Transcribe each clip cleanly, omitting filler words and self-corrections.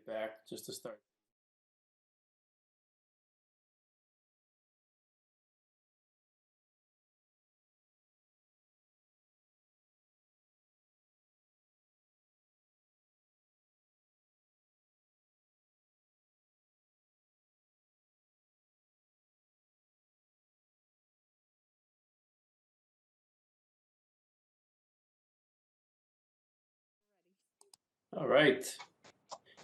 get back just to start. All right.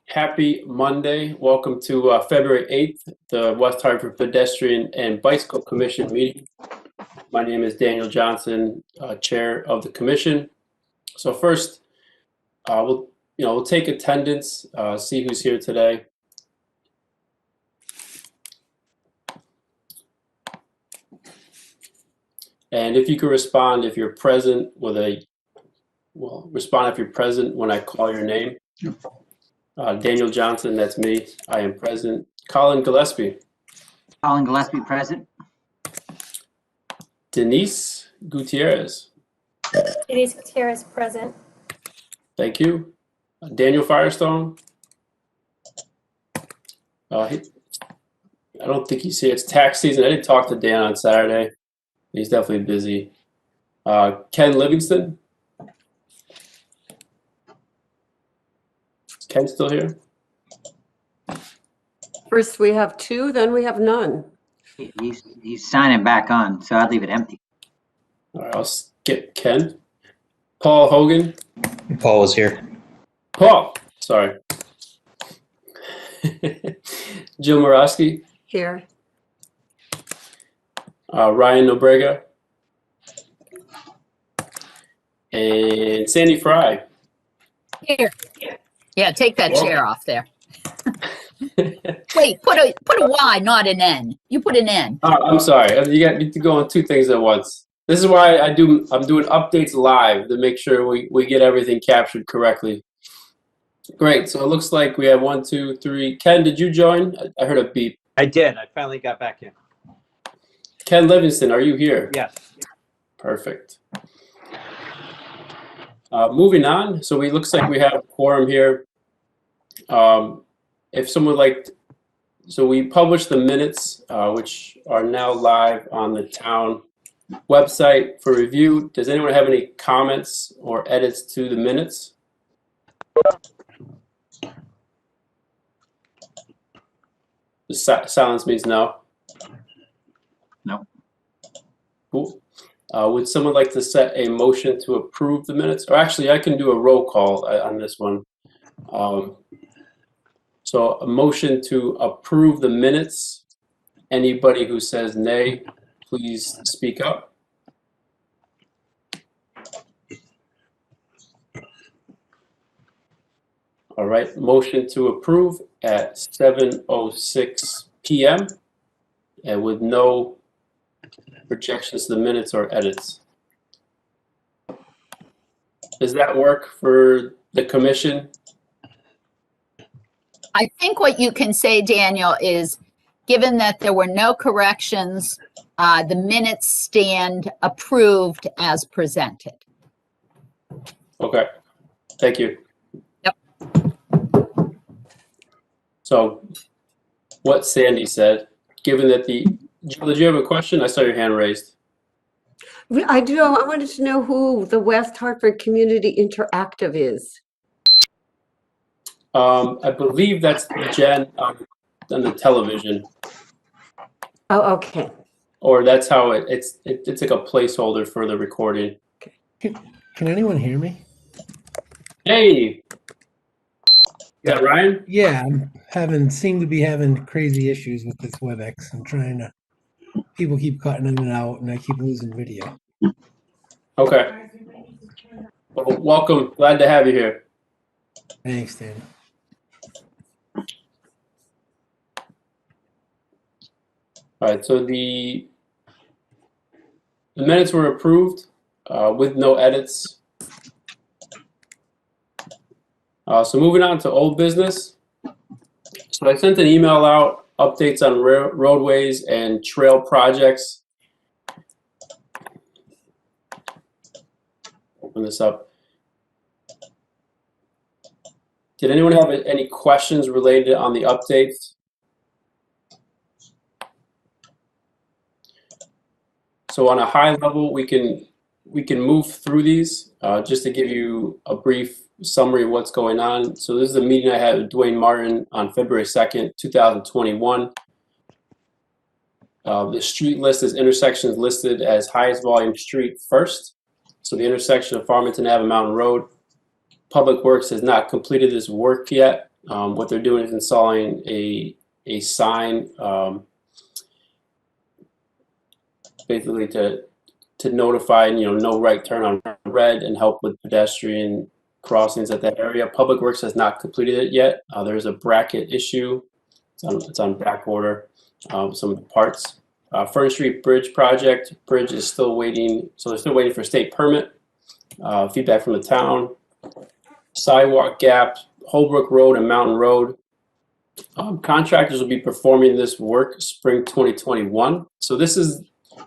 Happy Monday. Welcome to February 8th, the West Hartford Pedestrian and Bicycle Commission meeting. My name is Daniel Johnson, Chair of the Commission. So first, we'll take attendance, see who's here today. And if you could respond if you're present respond if you're present when I call your name. Daniel Johnson, that's me. I am present. Colin Gillespie. Colin Gillespie, present. Denise Gutierrez. Denise Gutierrez, present. Thank you. Daniel Firestone. I don't think he's here. It's tax season. I didn't talk to Dan on Saturday. He's definitely busy. Ken Livingston. Is Ken still here? First we have two, then we have none. He's signing back on, so I'd leave it empty. All right, I'll skip Ken. Paul Hogan. Paul was here. Paul, sorry. Jill Morosky. Here. Ryan Nobrega. And Sandy Fry. Here. Yeah, take that chair off there. Wait, put a Y, not an N. You put an N. I'm sorry. You need to go on two things at once. This is why I'm doing updates live to make sure we get everything captured correctly. Great. So it looks like we have 1, 2, 3. Ken, did you join? I heard a beep. I did. I finally got back in. Ken Livingston, are you here? Yes. Perfect. Moving on. So it looks like we have a quorum here. If someone would like, so we published the minutes, which are now live on the town website for review. Does anyone have any comments or edits to the minutes? The silence means no. No. Cool. Would someone like to set a motion to approve the minutes? Or actually, I can do a roll call on this one. So a motion to approve the minutes. Anybody who says nay, please speak up. All right, motion to approve at 7:06 p.m. and with no rejections to the minutes or edits. Does that work for the commission? I think what you can say, Daniel, is given that there were no corrections, the minutes stand approved as presented. Okay, thank you. Yep. So what Sandy said, given that Jill, did you have a question? I saw your hand raised. I do. I wanted to know who the West Hartford Community Interactive is. I believe that's Jen on the television. Oh, okay. Or that's how it's like a placeholder for the recording. Can anyone hear me? Hey, is that Ryan? Yeah, seem to be having crazy issues with this WebEx. I'm trying to. People keep cutting in and out, and I keep losing video. Okay. Well, welcome. Glad to have you here. Thanks, Dan. All right. So the minutes were approved with no edits. So moving on to old business. So I sent an email out, updates on roadways and trail projects. Open this up. Did anyone have any questions related on the updates? So on a high level, we can move through these just to give you a brief summary of what's going on. So this is a meeting I had with Dwayne Martin on February 2nd, 2021. The street list is intersections listed as highest volume street first. So the intersection of Farmington Ave and Mountain Road. Public Works has not completed this work yet. What they're doing is installing a sign basically to notify, no right turn on red and help with pedestrian crossings at that area. Public Works has not completed it yet. There's a bracket issue. It's on back order. Some of the parts. Fern Street Bridge project. Bridge is still waiting. So they're still waiting for state permit. Feedback from the town. Sidewalk gap, Holbrook Road and Mountain Road. Contractors will be performing this work spring 2021. So this is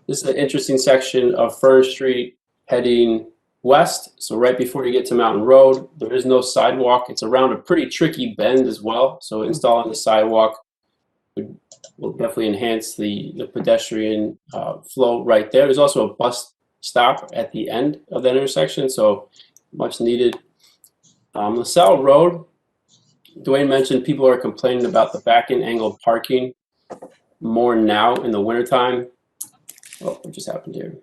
an interesting section of Fern Street heading west. So right before you get to Mountain Road, there is no sidewalk. It's around a pretty tricky bend as well. So installing the sidewalk will definitely enhance the pedestrian flow right there. There's also a bus stop at the end of that intersection, so much needed. LaSalle Road, Dwayne mentioned people are complaining about the back-end angle parking more now in the wintertime. Oh, what just happened here?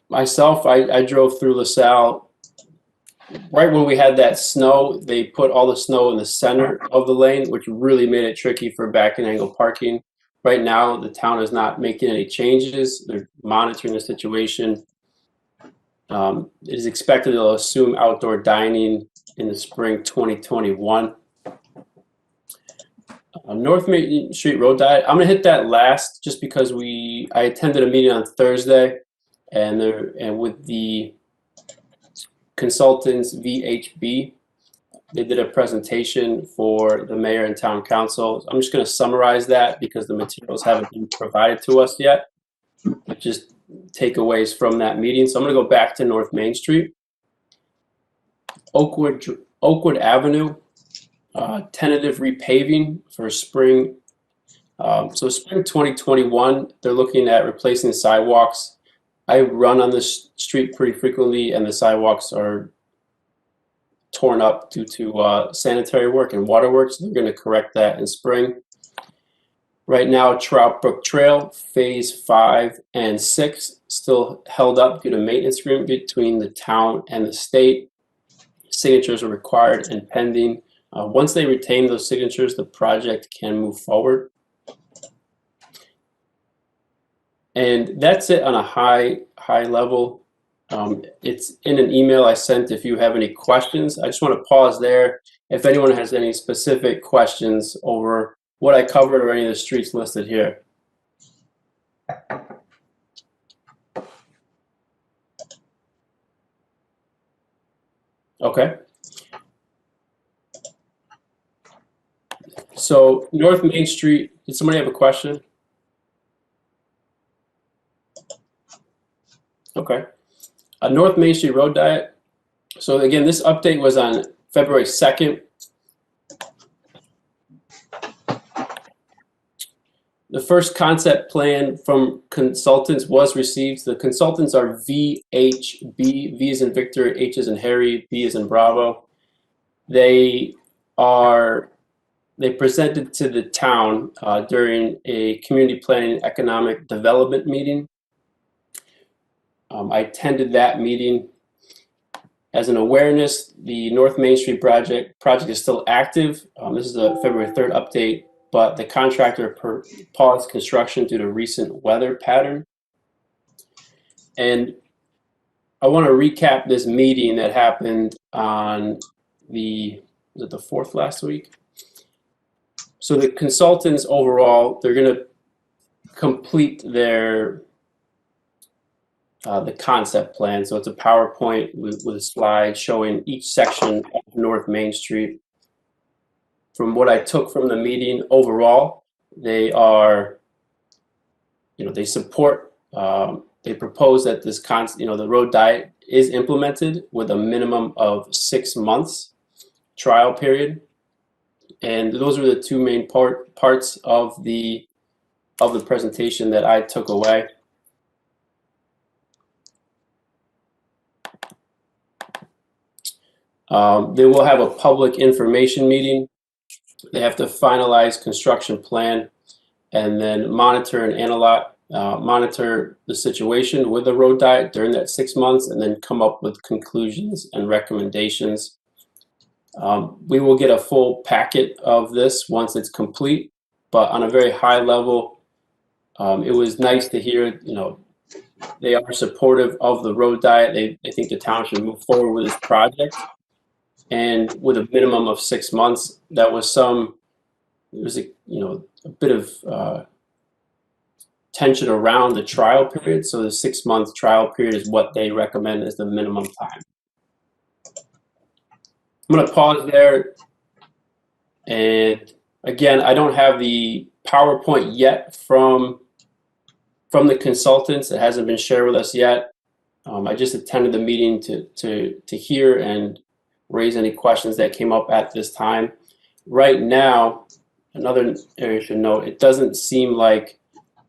Myself, I drove through LaSalle. Right when we had that snow, they put all the snow in the center of the lane, which really made it tricky for back-end angle parking. Right now, the town is not making any changes. They're monitoring the situation. It is expected they'll assume outdoor dining in the spring 2021. North Main Street Road Diet. I'm gonna hit that last just because I attended a meeting on Thursday, and with the consultants VHB, they did a presentation for the mayor and town council. I'm just gonna summarize that because the materials haven't been provided to us yet. But just takeaways from that meeting. So I'm going to go back to North Main Street. Oakwood Avenue, tentative repaving for spring. So spring 2021, they're looking at replacing the sidewalks. I run on this street pretty frequently, and the sidewalks are torn up due to sanitary work and water work, so they're going to correct that in spring. Right now, Trout Brook Trail, phase 5 and 6, still held up due to maintenance agreement between the town and the state. Signatures are required and pending. Once they retain those signatures, the project can move forward. And that's it on a high level. It's in an email I sent if you have any questions. I just want to pause there. If anyone has any specific questions over what I covered or any of the streets listed here. Okay. So North Main Street, did somebody have a question? Okay. North Main Street Road Diet. So again, this update was on February 2nd. The first concept plan from consultants was received. The consultants are VHB, V as in Victor, H as in Harry, B as in Bravo. They presented to the town during a community planning and economic development meeting. I attended that meeting. As an awareness, the North Main Street project is still active. This is a February 3rd update, but the contractor paused construction due to recent weather pattern. And I want to recap this meeting that happened on the 4th last week. So the consultants overall, they're going to complete their the concept plan. So it's a PowerPoint with a slide showing each section of North Main Street. From what I took from the meeting overall, they are, they support they propose that this the road diet is implemented with a minimum of 6 months trial period. And those are the two main parts of the presentation that I took away. They will have a public information meeting. They have to finalize construction plan and then monitor and analyze, monitor the situation with the road diet during that 6 months, and then come up with conclusions and recommendations. We will get a full packet of this once it's complete, but on a very high level, it was nice to hear, they are supportive of the road diet. They think the town should move forward with this project. And with a minimum of 6 months, there was a bit of tension around the trial period. So the 6 month trial period is what they recommend as the minimum time. I'm going to pause there. And again, I don't have the PowerPoint yet from the consultants. It hasn't been shared with us yet. I just attended the meeting to hear and raise any questions that came up at this time. Right now, another area you should note, it doesn't seem like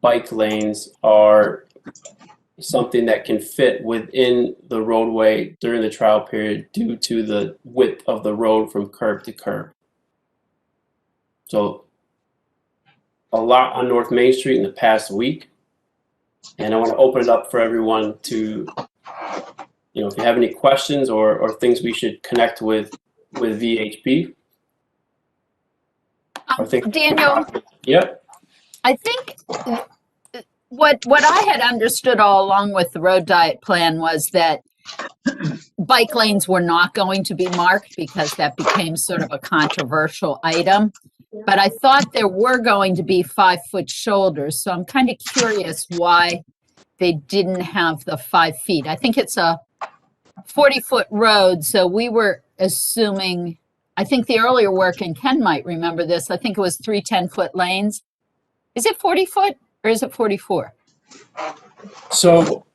bike lanes are something that can fit within the roadway during the trial period due to the width of the road from curb to curb. So a lot on North Main Street in the past week. And I want to open it up for everyone to, if you have any questions or things we should connect with VHB. Daniel, Yep. I think what I had understood all along with the road diet plan was that bike lanes were not going to be marked because that became sort of a controversial item. But I thought there were going to be 5-foot shoulders. So I'm kind of curious why they didn't have the 5 feet. I think it's a 40-foot road. So we were assuming, I think the earlier work, and Ken might remember this, I think it was 3 10-foot lanes. Is it 40 foot or is it 44? So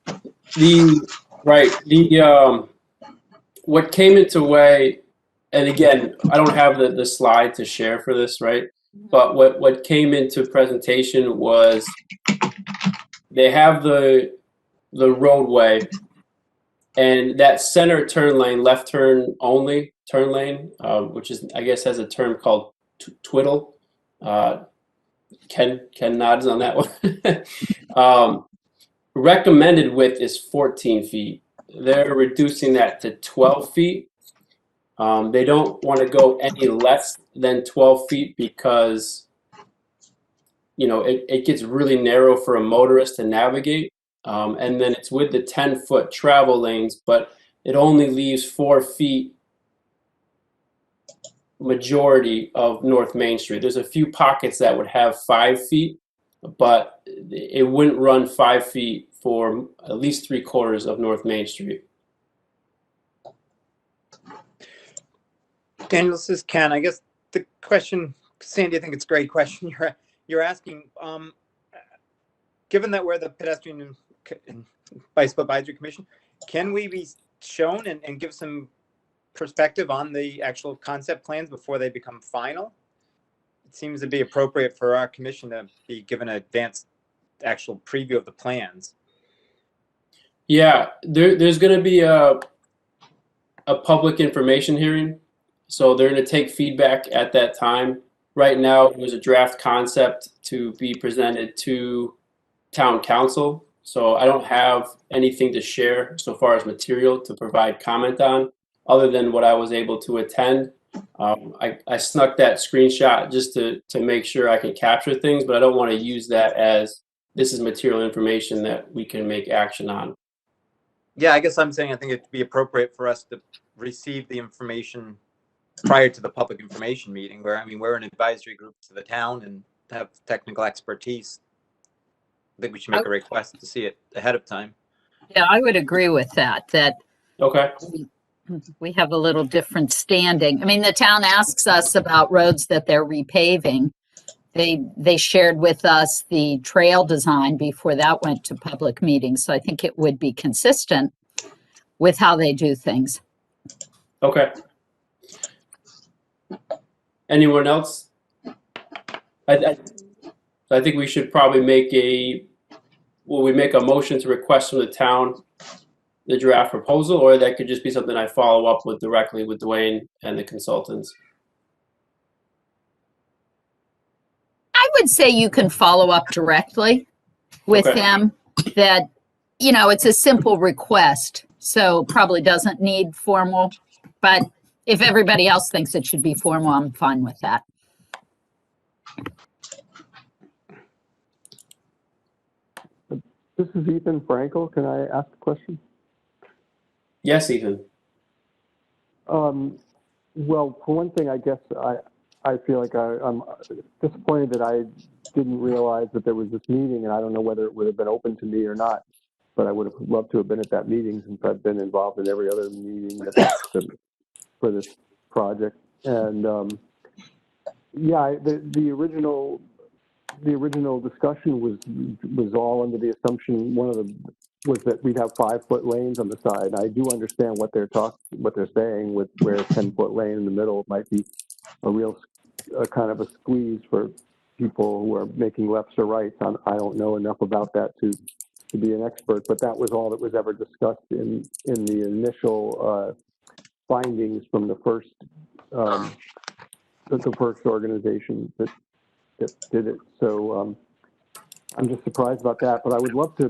what came into way, and again, I don't have the slide to share for this, right? But what came into presentation was they have the roadway and that center turn lane, left turn only turn lane, which is, I guess, has a term called twiddle. Ken nods on that one. Recommended width is 14 feet. They're reducing that to 12 feet. They don't want to go any less than 12 feet because, it gets really narrow for a motorist to navigate. And then it's with the 10-foot travel lanes, but it only leaves 4 feet majority of North Main Street. There's a few pockets that would have 5 feet, but it wouldn't run 5 feet for at least 3/4 of North Main Street. Daniel, this is Ken. I guess the question, Sandy, I think it's a great question you're asking. Given that we're the Pedestrian and Bicycle Advisory Commission, can we be shown and give some perspective on the actual concept plans before they become final? It seems to be appropriate for our commission to be given an advanced actual preview of the plans. Yeah, there's going to be a public information hearing. So they're going to take feedback at that time. Right now, it was a draft concept to be presented to town council. So I don't have anything to share so far as material to provide comment on, other than what I was able to attend. I snuck that screenshot just to make sure I can capture things, but I don't want to use that as this is material information that we can make action on. Yeah, I guess I'm saying I think it'd be appropriate for us to receive the information prior to the public information meeting, where, we're an advisory group to the town and have technical expertise. I think we should make a request to see it ahead of time. Yeah, I would agree with that Okay. we have a little different standing. The town asks us about roads that they're repaving, they shared with us the trail design before that went to public meetings. So I think it would be consistent with how they do things. Okay. Anyone else? I think we should probably make will we make a motion to request from the town the draft proposal, or that could just be something I follow up with directly with Dwayne and the consultants? I would say you can follow up directly with Okay. them. That, you know, it's a simple request, so probably doesn't need formal. But if everybody else thinks it should be formal, I'm fine with that. This is Ethan Frankel. Can I ask a question? Yes, Ethan. Well, for one thing, I guess I feel like I'm disappointed that I didn't realize that there was this meeting, and I don't know whether it would have been open to me or not, but I would have loved to have been at that meeting since I've been involved in every other meeting for this project. And yeah, the original discussion was all under the assumption was that we'd have 5-foot lanes on the side. I do understand what they're saying with where a 10-foot lane in the middle might be a real kind of a squeeze for people who are making lefts or rights. I don't know enough about that to be an expert, but that was all that was ever discussed in the initial findings from the first organization that did it. So I'm just surprised about that, but I would love for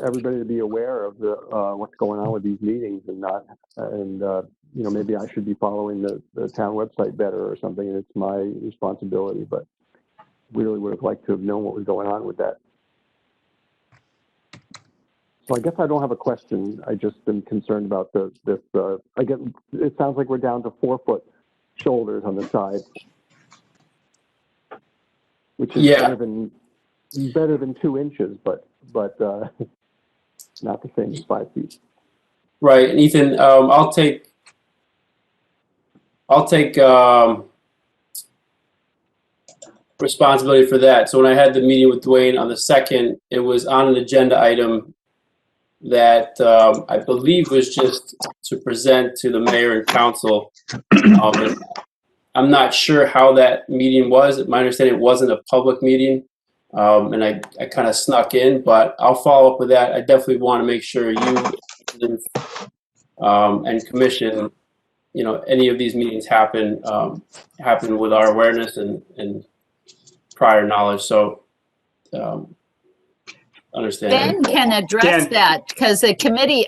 everybody to be aware of what's going on with these meetings and you know, maybe I should be following the town website better or something, and it's my responsibility, but we really would have liked to have known what was going on with that. So I guess I don't have a question. I just been concerned about it sounds like we're down to 4-foot shoulders on the side, which is better than 2 inches, but not the same as 5 feet. Right, and Ethan, I'll take responsibility for that. So when I had the meeting with Dwayne on the 2nd, it was on an agenda item that I believe was just to present to the mayor and council. I'm not sure how that meeting was. My understanding, it wasn't a public meeting, and I kind of snuck in, but I'll follow up with that. I definitely want to make sure you and commission, you know, any of these meetings happen with our awareness and prior knowledge. So understand. Ben can address that because a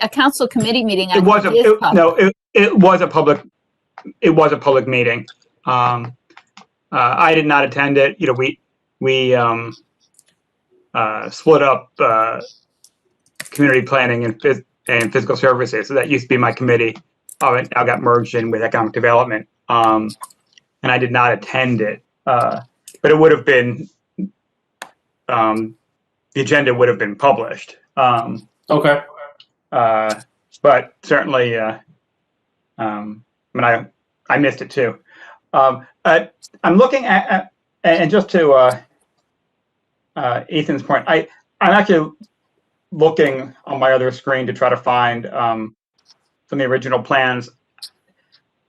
council committee meeting. It was a public meeting. I did not attend it. You know, we split up community planning and physical services. So that used to be my committee. It now got merged in with economic development. And I did not attend it. But it would have been, the agenda would have been published. Okay. But certainly, I mean, I missed it too. I'm looking at and just to Ethan's point, I'm actually looking on my other screen to try to find some of the original plans.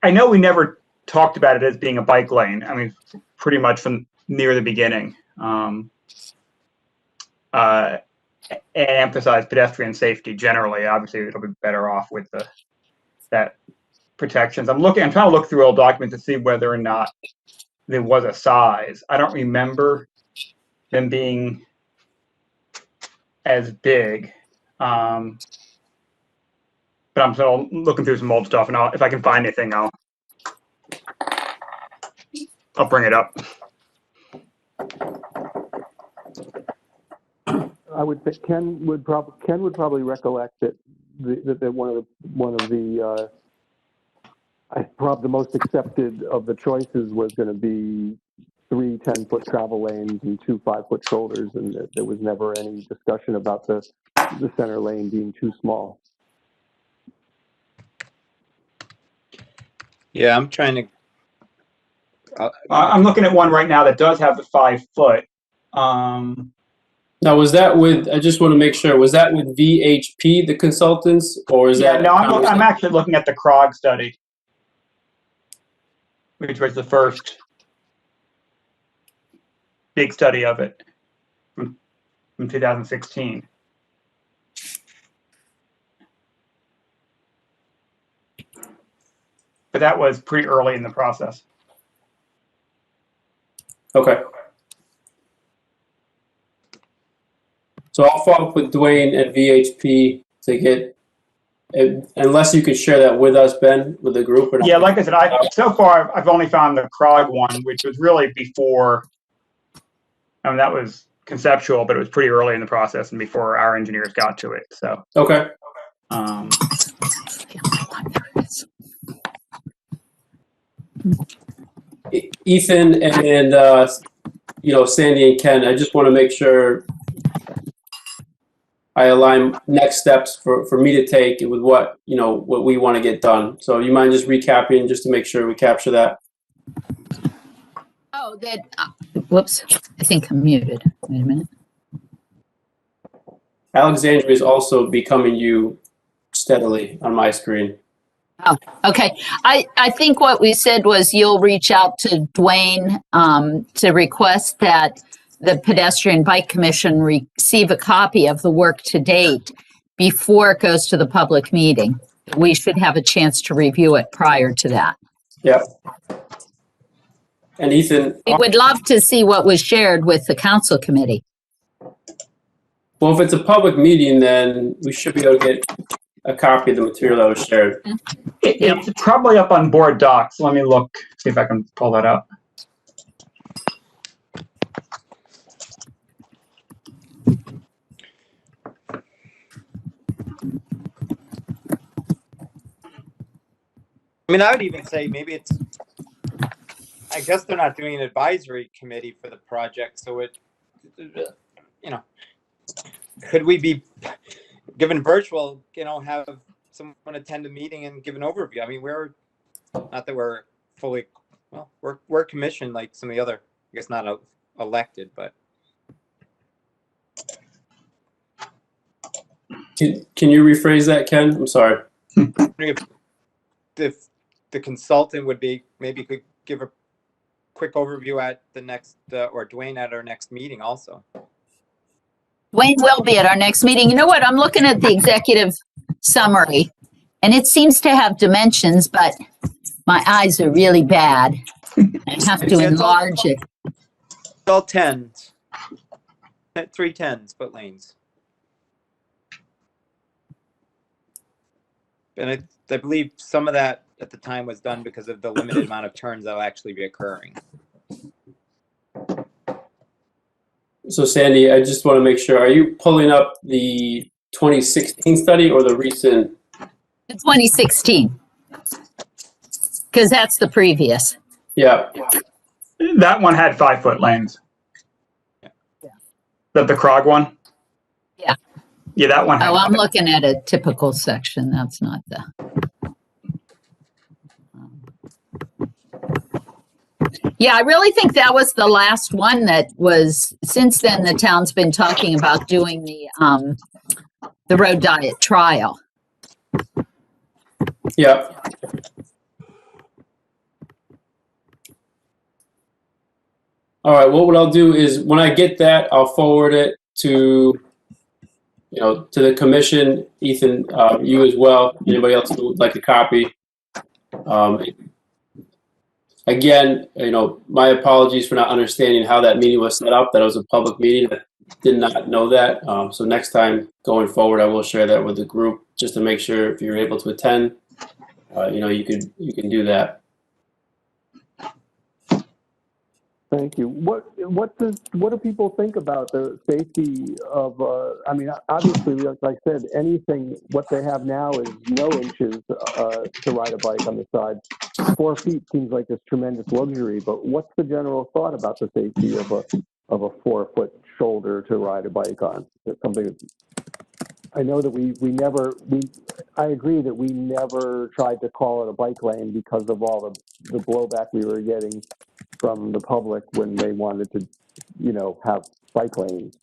I know we never talked about it as being a bike lane. I mean, pretty much from near the beginning. And emphasize pedestrian safety generally. Obviously, it'll be better off with that protections. I'm trying to look through old documents to see whether or not there was a size. I don't remember them being as big. But I'm still looking through some old stuff, and if I can find anything, I'll bring it up. I would think Ken would probably recollect that one of the probably the most accepted of the choices was going to be 3 10-foot travel lanes and 2 5-foot shoulders, and there was never any discussion about the center lane being too small. Yeah, I'm trying to. I'm looking at one right now that does have the 5 foot. Now, was that with, I just want to make sure, was that with VHP, the consultants, or is Yeah, that? no, I'm actually looking at the CROG study, which was the first big study of it from 2016. But that was pretty early in the process. Okay. So I'll follow up with Dwayne at VHP to get, unless you could share that with us, Ben, with the group. Or not. Yeah, like I said, so far I've only found the CROG one, which was really before. I mean, that was conceptual, but it was pretty early in the process and before our engineers got to it. So okay. Ethan and Sandy and Ken, I just want to make sure I align next steps for me to take with what we want to get done. So you mind just recapping just to make sure we capture that? Oh, that, whoops, I think I'm muted. Wait a minute. Alexandria is also becoming you steadily on my screen. Oh, okay. I think what we said was you'll reach out to Dwayne to request that the Pedestrian Bike Commission receive a copy of the work to date before it goes to the public meeting. We should have a chance to review it prior to that. Yeah. And Ethan, We would love to see what was shared with the council committee. Well, if it's a public meeting, then we should be able to get a copy of the material that was shared. It's probably up on board docs. Let me look, see if I can pull that up. I mean, I would even say maybe it's, I guess they're not doing an advisory committee for the project, so it, could we be given virtual, have someone attend a meeting and give an overview? I mean, not that we're fully, well, we're commissioned like some of the other, I guess not elected, but. Can you rephrase that, Ken? I'm sorry. If the consultant would be, maybe could give a quick overview at the next, or Dwayne at our next meeting also. Dwayne will be at our next meeting. You know what? I'm looking at the executive summary, and it seems to have dimensions, but my eyes are really bad. I have to enlarge it. It's all 10s. 3 10-foot lanes. And I believe some of that at the time was done because of the limited amount of turns that will actually be occurring. So Sandy, I just want to make sure, are you pulling up the 2016 study or the recent? The 2016, because that's the previous. Yeah. That one had 5-foot lanes. Yeah. The CROG one? Yeah. Yeah, that one. Oh, I'm looking at a typical section. That's not the. Yeah, I really think that was the last one that was, since then the town's been talking about doing the road diet trial. Yeah. All right, well, what I'll do is when I get that, I'll forward it to, to the commission, Ethan, you as well, anybody else who would like a copy. Again, my apologies for not understanding how that meeting was set up, that it was a public meeting. I did not know that. So next time going forward, I will share that with the group just to make sure if you're able to attend, you can do that. Thank you. What do people think about the safety of? I mean, obviously, like I said, anything. What they have now is no inches to ride a bike on the side. 4 feet seems like this tremendous luxury. But what's the general thought about the safety of a 4-foot shoulder to ride a bike on? It's something that I know that I agree that we never tried to call it a bike lane because of all the blowback we were getting from the public when they wanted to, have bike lanes.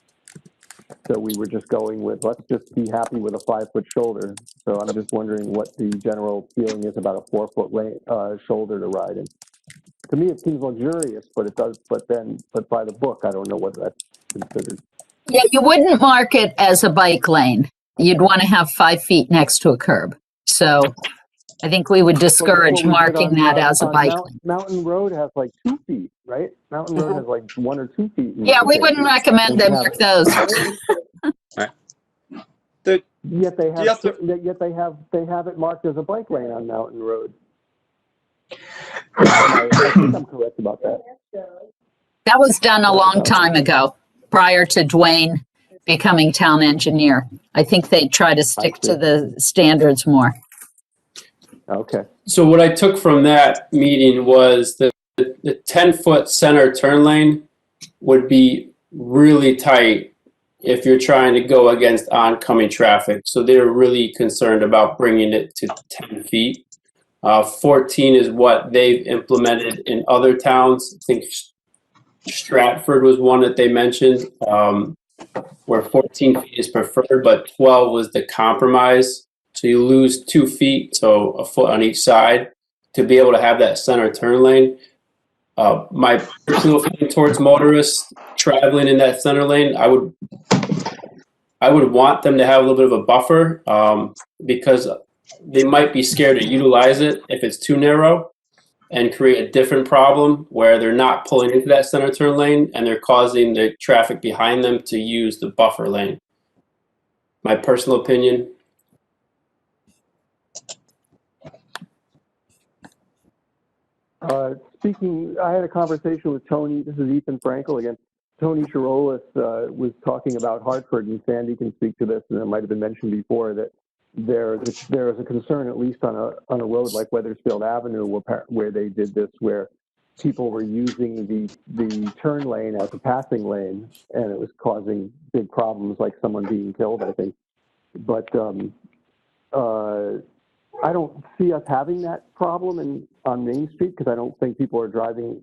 So we were just going with, let's just be happy with a 5-foot shoulder. So I'm just wondering what the general feeling is about a 4-foot lane, shoulder to ride in. To me, it seems luxurious, but it does. But by the book, I don't know what that's considered. Yeah, you wouldn't mark it as a bike lane. You'd want to have 5 feet next to a curb. So I think we would discourage marking that as a bike lane. Mountain Road has like 2 feet, right? Mountain Road has like 1 or 2 feet. Yeah, we wouldn't recommend they mark those. Yet they have it marked as a bike lane on Mountain Road. I think I'm correct about that. That was done a long time ago, prior to Dwayne becoming town engineer. I think they try to stick to the standards more. Okay. So what I took from that meeting was the 10-foot center turn lane would be really tight if you're trying to go against oncoming traffic. So they're really concerned about bringing it to 10 feet. 14 is what they've implemented in other towns. I think Stratford was one that they mentioned, where 14 feet is preferred, but 12 was the compromise. So you lose 2 feet, so a foot on each side, to be able to have that center turn lane. My personal feeling towards motorists traveling in that center lane, I would want them to have a little bit of a buffer, because they might be scared to utilize it if it's too narrow and create a different problem where they're not pulling into that center turn lane and they're causing the traffic behind them to use the buffer lane. My personal opinion. I had a conversation with Tony. This is Ethan Frankel again. Tony Chirolis was talking about Hartford, and Sandy can speak to this, and it might have been mentioned before that there is a concern, at least on a road like Wethersfield Avenue, where they did this, where people were using the turn lane as a passing lane, and it was causing big problems, like someone being killed, I think. But I don't see us having that problem on Main Street, because I don't think people are driving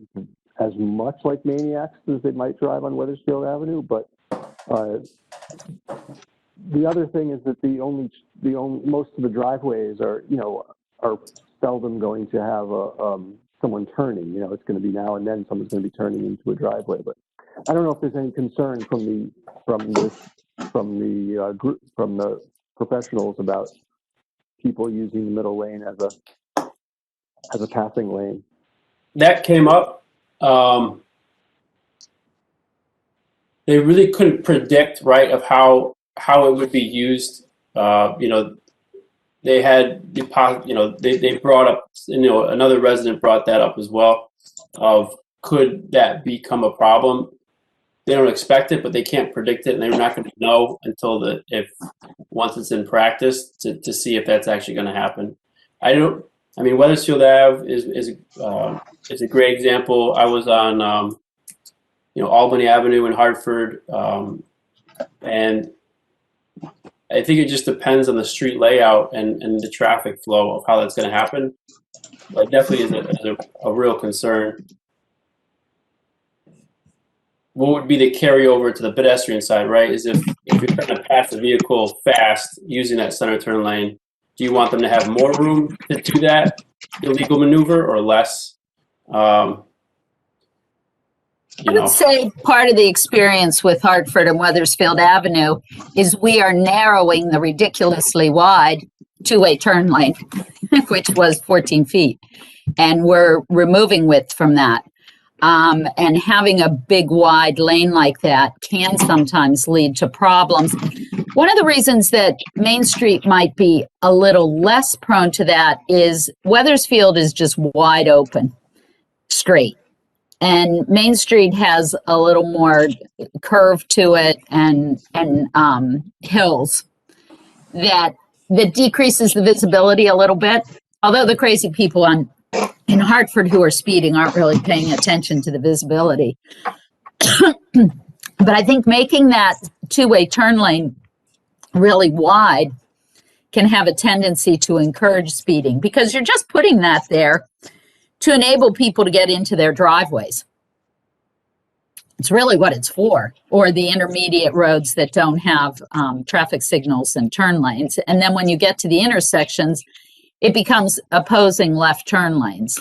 as much like maniacs as they might drive on Wethersfield Avenue. But the other thing is that most of the driveways are seldom going to have someone turning. It's going to be now and then someone's going to be turning into a driveway. But I don't know if there's any concern from the professionals about people using the middle lane as a passing lane. That came up. They really couldn't predict, right, of how it would be used. They had they brought up, another resident brought that up as well, of could that become a problem. They don't expect it, but they can't predict it, and they're not going to know until once it's in practice to see if that's actually going to happen. Wethersfield Ave is a great example. I was on Albany Avenue in Hartford, and I think it just depends on the street layout and the traffic flow of how that's going to happen. But it definitely is a real concern. What would be the carryover to the pedestrian side, right? Is if you're trying to pass a vehicle fast using that center turn lane, do you want them to have more room to do that illegal maneuver or less? I would say part of the experience with Hartford and Wethersfield Avenue is we are narrowing the ridiculously wide two-way turn lane, which was 14 feet. And we're removing width from that. And having a big wide lane like that can sometimes lead to problems. One of the reasons that Main Street might be a little less prone to that is Wethersfield is just wide open, straight. And Main Street has a little more curve to it and hills that decreases the visibility a little bit. Although the crazy people in Hartford who are speeding aren't really paying attention to the visibility. But I think making that two-way turn lane really wide can have a tendency to encourage speeding, because you're just putting that there to enable people to get into their driveways. It's really what it's for, or the intermediate roads that don't have traffic signals and turn lanes. And then when you get to the intersections, it becomes opposing left turn lanes.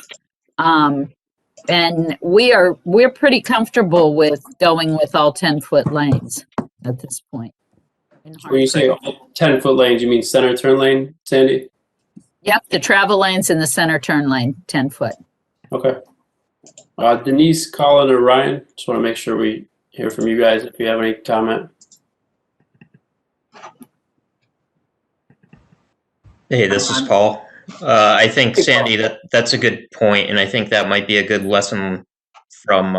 And we're pretty comfortable with going with all 10-foot lanes at this point. When you say 10-foot lanes, you mean center turn lane, Sandy? Yep, the travel lanes in the center turn lane, 10 foot. Okay. Denise, Colin, or Ryan, just want to make sure we hear from you guys if you have any comment. Hey, this is Paul. I think, Sandy, that's a good point, and I think that might be a good lesson from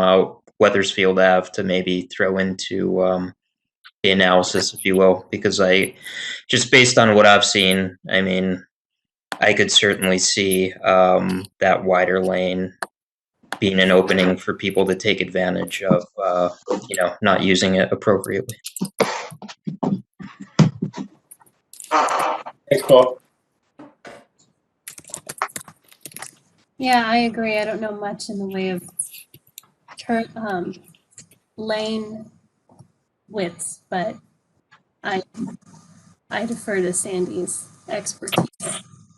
Weathersfield Ave to maybe throw into the analysis, if you will, because just based on what I've seen, I mean, I could certainly see that wider lane being an opening for people to take advantage of, not using it appropriately. Thanks, Paul. Yeah, I agree. I don't know much in the way of lane widths, but I defer to Sandy's expertise.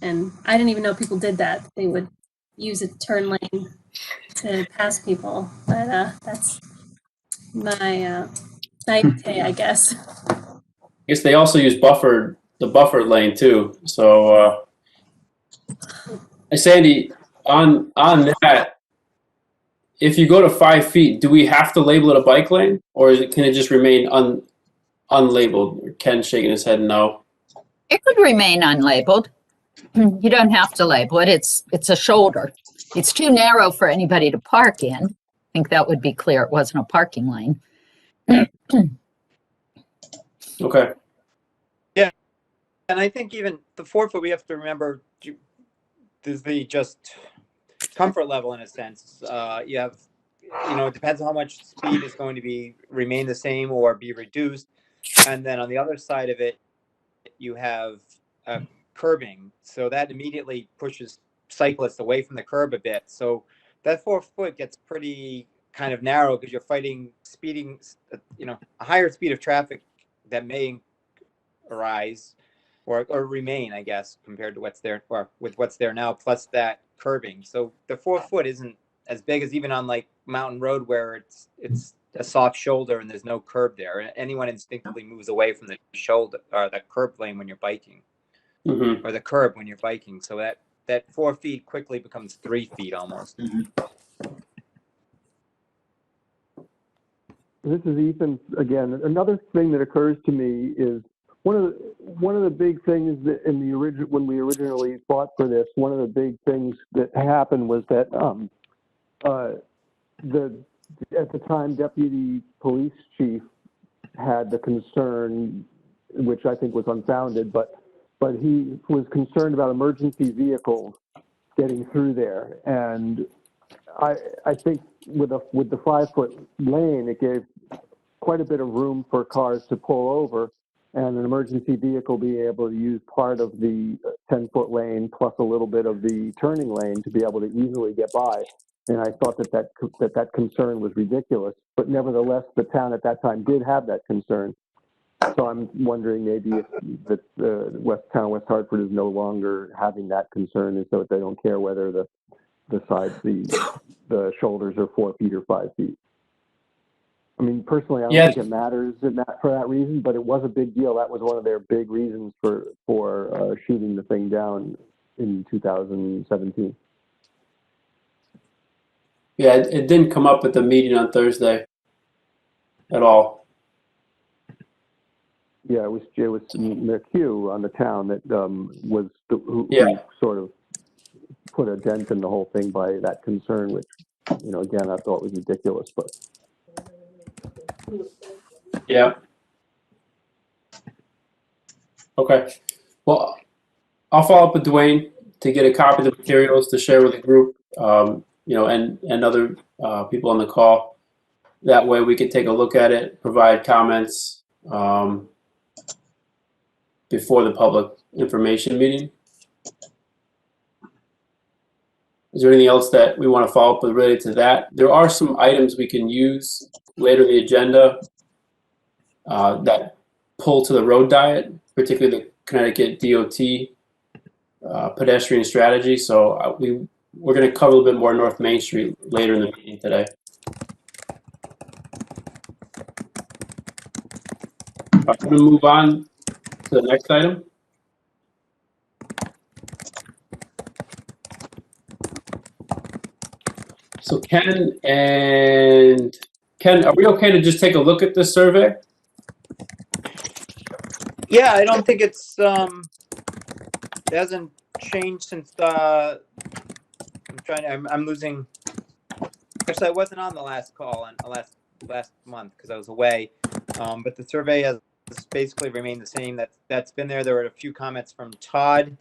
And I didn't even know people did that. They would use a turn lane to pass people, but that's my naivete, I guess. I guess they also use the buffered lane too. So, Sandy, on that, if you go to 5 feet, do we have to label it a bike lane, or can it just remain unlabeled? Ken's shaking his head no. It could remain unlabeled. You don't have to label it. It's a shoulder. It's too narrow for anybody to park in. I think that would be clear. It wasn't a parking lane. Okay. Yeah, and I think even the 4 foot, we have to remember there's the just comfort level in a sense. You have, it depends on how much speed is going to remain the same or be reduced. And then on the other side of it, you have curbing. So that immediately pushes cyclists away from the curb a bit. So that 4 foot gets pretty kind of narrow because you're speeding, a higher speed of traffic that may arise or remain, I guess, compared to what's there, or with what's there now, plus that curbing. So the 4 foot isn't as big as even on like Mountain Road where it's a soft shoulder and there's no curb there. Anyone instinctively moves away from the shoulder or the curb lane when you're biking, or the curb when you're biking. So that 4 feet quickly becomes 3 feet almost. This is Ethan again. Another thing that occurs to me is one of the big things that when we originally fought for this, one of the big things that happened was that at the time deputy police chief had the concern, which I think was unfounded, but he was concerned about emergency vehicles getting through there, and I think with the 5 foot lane, it gave quite a bit of room for cars to pull over and an emergency vehicle be able to use part of the 10-foot lane plus a little bit of the turning lane to be able to easily get by. And I thought that concern was ridiculous. But nevertheless, the town at that time did have that concern. So I'm wondering maybe if the West Hartford is no longer having that concern, and so they don't care whether the shoulders are 4 feet or 5 feet. I mean, personally, I don't think it matters for that reason, but it was a big deal. That was one of their big reasons for shooting the thing down in 2017. Yeah, it didn't come up at the meeting on Thursday at all. Yeah, it was McHugh on the town that who sort of put a dent in the whole thing by that concern, which, again, I thought was ridiculous. But yeah. Okay. Well, I'll follow up with Dwayne to get a copy of the materials to share with the group, and other people on the call. That way we can take a look at it, provide comments before the public information meeting. Is there anything else that we want to follow up with related to that? There are some items we can use later in the agenda that pull to the road diet, particularly the Connecticut DOT pedestrian strategy. So we're going to cover a little bit more North Main Street later in the meeting today. I'm going to move on to the next item. So Ken, are we okay to just take a look at this survey? Yeah, I don't think it's it hasn't changed since I'm losing. Actually, I wasn't on the last call on last month because I was away. But the survey has basically remained the same. That's been there. There were a few comments from Todd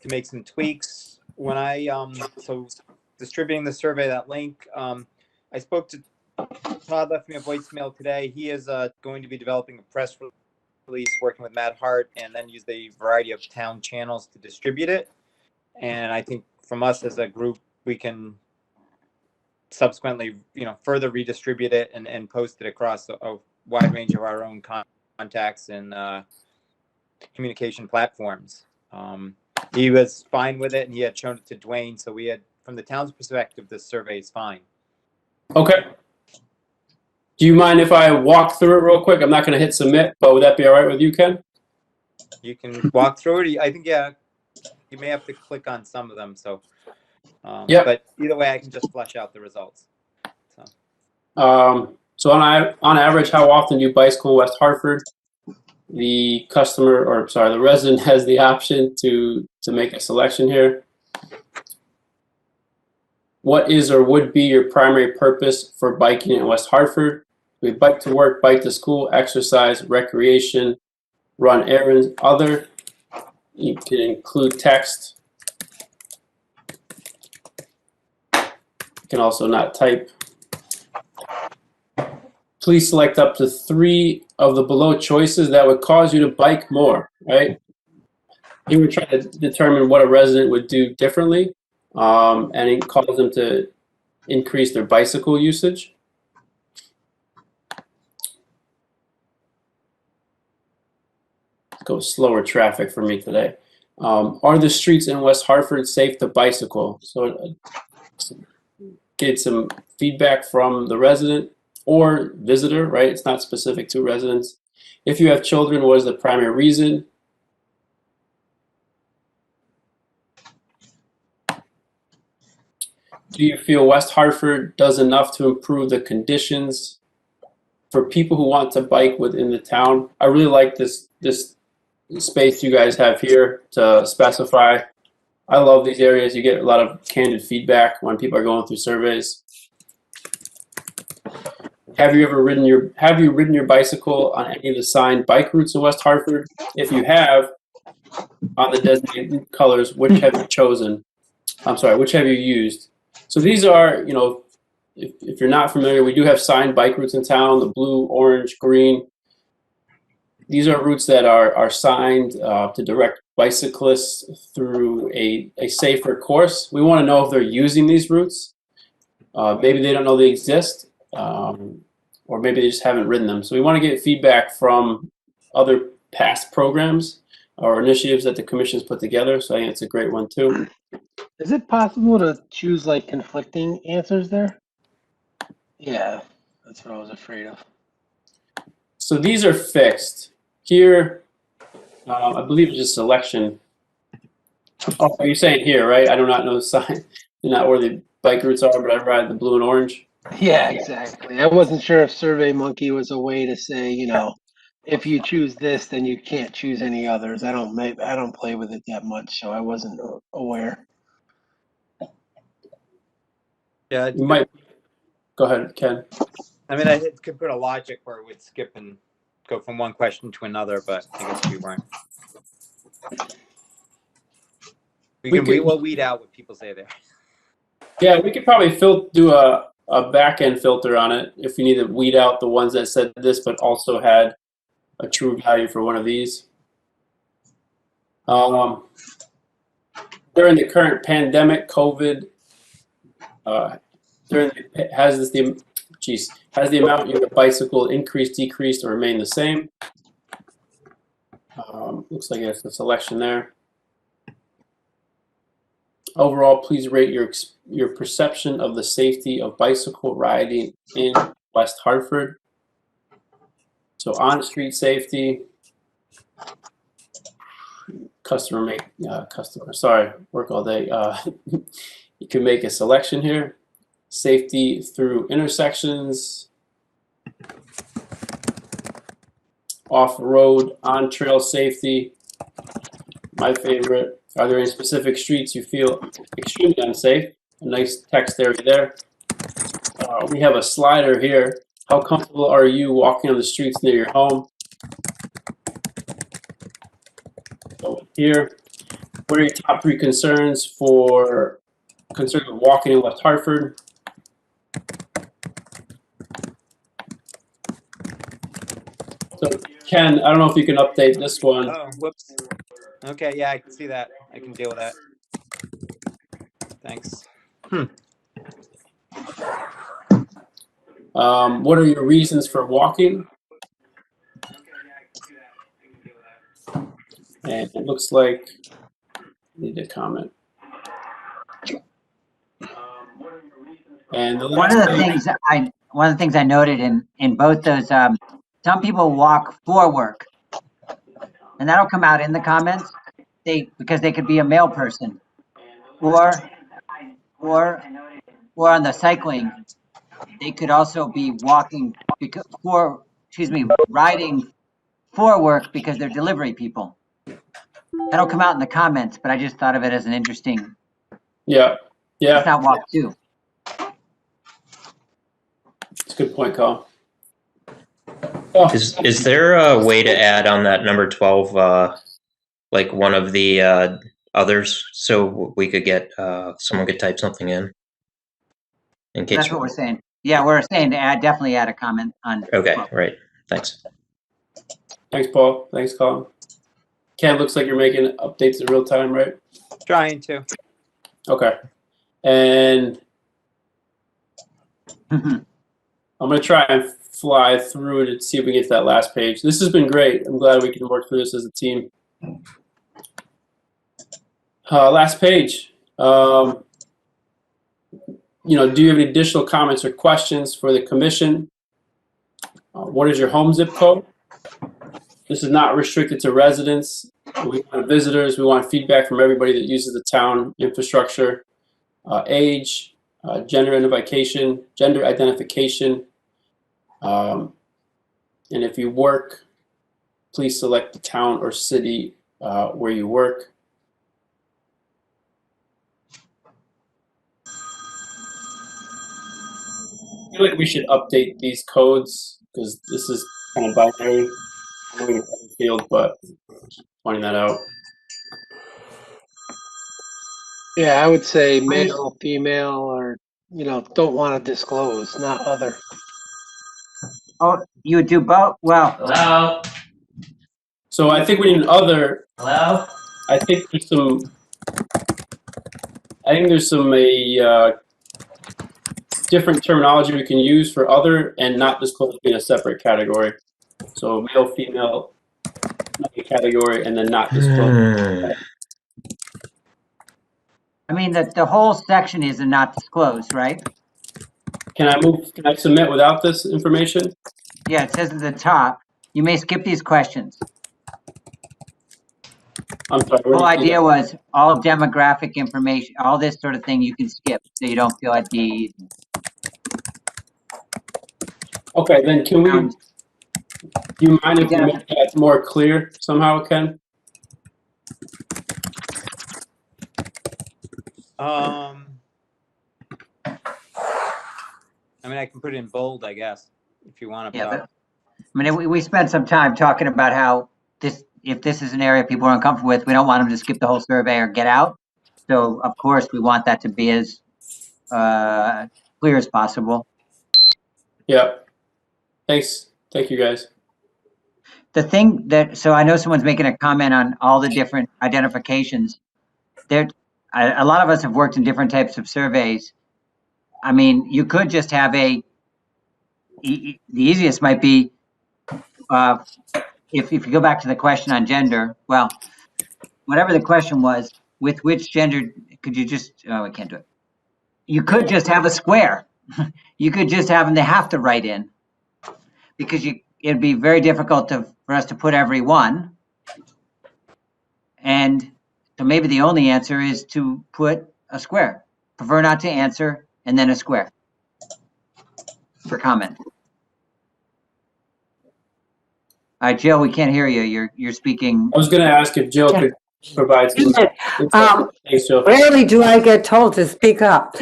to make some tweaks. When I so distributing the survey, that link, I spoke to Todd, left me a voicemail today. He is going to be developing a press release, working with Matt Hart, and then use the variety of town channels to distribute it. And I think from us as a group, we can subsequently, further redistribute it and post it across a wide range of our own contacts and communication platforms. He was fine with it, and he had shown it to Dwayne. So we had, from the town's perspective, this survey is fine. Okay. Do you mind if I walk through it real quick? I'm not going to hit submit, but would that be all right with you, Ken? You can walk through it. I think, yeah, you may have to click on some of them. So, yeah. But either way, I can just flesh out the results. So on average, how often do you bicycle in West Hartford? The the resident has the option to make a selection here. What is or would be your primary purpose for biking in West Hartford? We bike to work, bike to school, exercise, recreation, run errands, other. You can include text. You can also not type. Please select up to 3 of the below choices that would cause you to bike more, right? Here we're trying to determine what a resident would do differently, and it causes them to increase their bicycle usage. Let's go slower traffic for me today. Are the streets in West Hartford safe to bicycle? So get some feedback from the resident or visitor, right? It's not specific to residents. If you have children, what is the primary reason? Do you feel West Hartford does enough to improve the conditions for people who want to bike within the town? I really like this space you guys have here to specify. I love these areas. You get a lot of candid feedback when people are going through surveys. Have you ridden your bicycle on any of the signed bike routes in West Hartford? If you have, on the designated colors, which have you chosen? I'm sorry, which have you used? So these are, if you're not familiar, we do have signed bike routes in town, the blue, orange, green. These are routes that are signed to direct bicyclists through a safer course. We want to know if they're using these routes. Maybe they don't know they exist. Or maybe they just haven't ridden them. So we want to get feedback from other past programs or initiatives that the commission's put together. So I think it's a great one too. Is it possible to choose like conflicting answers there? Yeah, that's what I was afraid of. So these are fixed. Here, I believe it's just selection. Oh, you're saying here, right? I do not know the sign, not where the bike routes are, but I ride the blue and orange. Yeah, exactly. I wasn't sure if SurveyMonkey was a way to say, if you choose this, then you can't choose any others. I don't play with it that much, so I wasn't aware. Yeah, You might. Go ahead, Ken. I mean, I could put a logic where it would skip and go from one question to another, but I guess we weren't. We'll weed out what people say there. Yeah, we could probably do a back-end filter on it if you need to weed out the ones that said this but also had a true value for one of these. During the current pandemic, COVID, During has the amount of your bicycle increased, decreased, or remained the same? Looks like it's a selection there. Overall, please rate your perception of the safety of bicycle riding in West Hartford. So on-street safety, work all day. You can make a selection here. Safety through intersections, off-road, on-trail safety. My favorite. Are there any specific streets you feel extremely unsafe? A nice text area there. We have a slider here. How comfortable are you walking on the streets near your home? So here, what are your top 3 concerns with walking in West Hartford? So Ken, I don't know if you can update this one. Oh, whoops. Okay, yeah, I can see that. I can deal with that. Thanks. What are your reasons for walking? And it looks like I need a comment. And one of the things I noted in both those, some people walk for work, and that'll come out in the comments. Because they could be a male person, or on the cycling, they could also be riding for work because they're delivery people. That'll come out in the comments, but I just thought of it as an interesting. Yeah. It's not walk too. It's a good point, Colin. Is there a way to add on that number 12, like one of the others, so we could get someone could type something in case? That's what we're saying. Yeah, we're saying to definitely add a comment on. Okay, right. Thanks. Thanks, Paul. Thanks, Colin. Ken, looks like you're making updates in real time, right? Trying to. Okay. And I'm going to try and fly through it and see if we can get to that last page. This has been great. I'm glad we can work through this as a team. Last page. Do you have any additional comments or questions for the commission? What is your home zip code? This is not restricted to residents. We want visitors. We want feedback from everybody that uses the town infrastructure. Age, gender identification, and if you work, please select the town or city where you work. I feel like we should update these codes because this is kind of binary. I'm moving to the field, but pointing that out. Yeah, I would say male, female, or don't want to disclose, not other. Oh, you would do both? Well. Hello? So I think we need an other. Hello? I think there's some different terminology we can use for other and not disclose in a separate category. So male, female, category, and then not disclosed. I mean, the whole section is a not disclosed, right? Can I submit without this information? Yeah, it says at the top, you may skip these questions. I'm sorry. The whole idea was all demographic information, all this sort of thing you can skip so you don't feel ID. Okay, then do you mind if you make that more clear somehow, Ken? I mean, I can put it in bold, I guess, if you want to. Yeah, I mean, we spent some time talking about how if this is an area people are uncomfortable with, we don't want them to skip the whole survey or get out. So, of course, we want that to be as clear as possible. Yeah. Thanks. Thank you, guys. The thing so I know someone's making a comment on all the different identifications. A lot of us have worked in different types of surveys. I mean, you could just have the easiest might be, if you go back to the question on gender, well, whatever the question was, with which gender, could you just, oh, I can't do it. You could just have a square. You could just have them, they have to write in. Because it'd be very difficult for us to put every one. And so maybe the only answer is to put a square. Prefer not to answer, and then a square for comment. All right, Jill, we can't hear you. You're speaking. I was going to ask if Jill could provide some insight. Thanks, Jill. Rarely do I get told to speak up.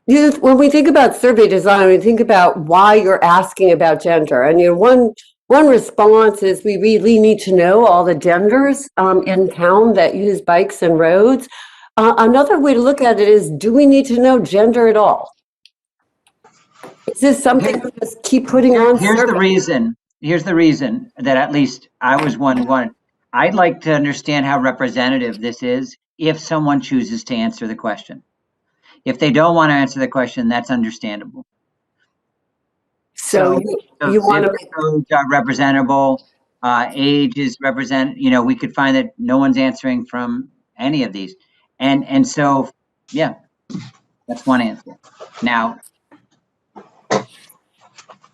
When we think about survey design, we think about why you're asking about gender. And one response is we really need to know all the genders in town that use bikes and roads. Another way to look at it is, do we need to know gender at all? Is this something we just keep putting on? Here's the reason that at least I was one who wanted. I'd like to understand how representative this is if someone chooses to answer the question. If they don't want to answer the question, that's understandable. So you want to zip codes are representable, age is represent. We could find that no one's answering from any of these, and so yeah, that's one answer. Now,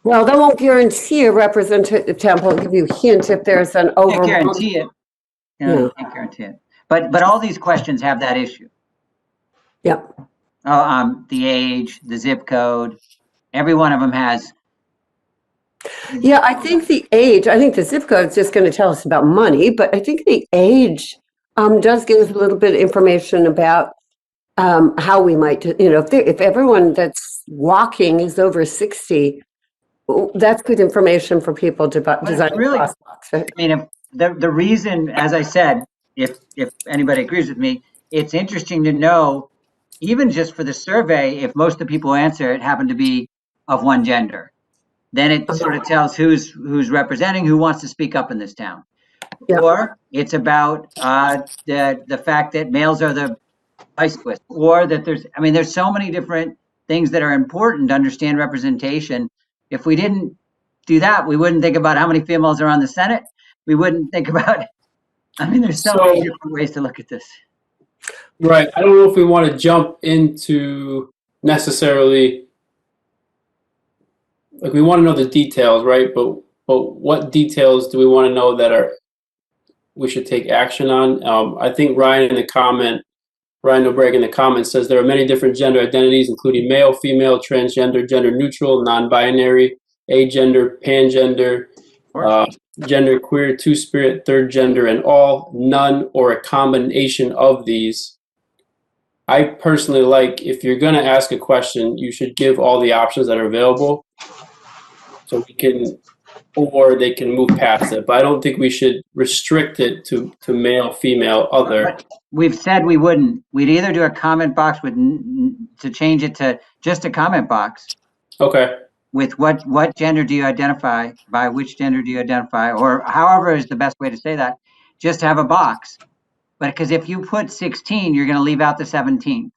well, that won't guarantee a representative temple. Give you a hint if there's an over. Can't guarantee it. You can't guarantee it. But all these questions have that issue. Yeah. The age, the zip code, every one of them has. Yeah, I think the zip code is just going to tell us about money, but I think the age does give us a little bit of information about how we might, if everyone that's walking is over 60, that's good information for people to design really, crosswalks. Right? I mean, the reason, as I said, if anybody agrees with me, it's interesting to know, even just for the survey, if most of the people who answer it happen to be of one gender, then it sort of tells who's representing, who wants to speak up in this town. Yeah. Or it's about the fact that males are the bicyclists, or that there's so many different things that are important to understand representation. If we didn't do that, we wouldn't think about how many females are on the Senate. We wouldn't think about, there's so many different ways to look at this. Right. I don't know if we want to jump into necessarily, like, we want to know the details, right? But what details do we want to know that we should take action on? I think Ryan Nobreg in the comments says there are many different gender identities, including male, female, transgender, gender neutral, non-binary, agender, pangender, gender queer, two-spirit, third gender, and all, none, or a combination of these. I personally like, if you're going to ask a question, you should give all the options that are available, so they can move past it. But I don't think we should restrict it to male, female, other. But we've said we wouldn't. We'd either do a comment box to change it to just a comment box. Okay. With what gender do you identify, by which gender do you identify, or however is the best way to say that, just have a box. But because if you put 16, you're going to leave out the 17.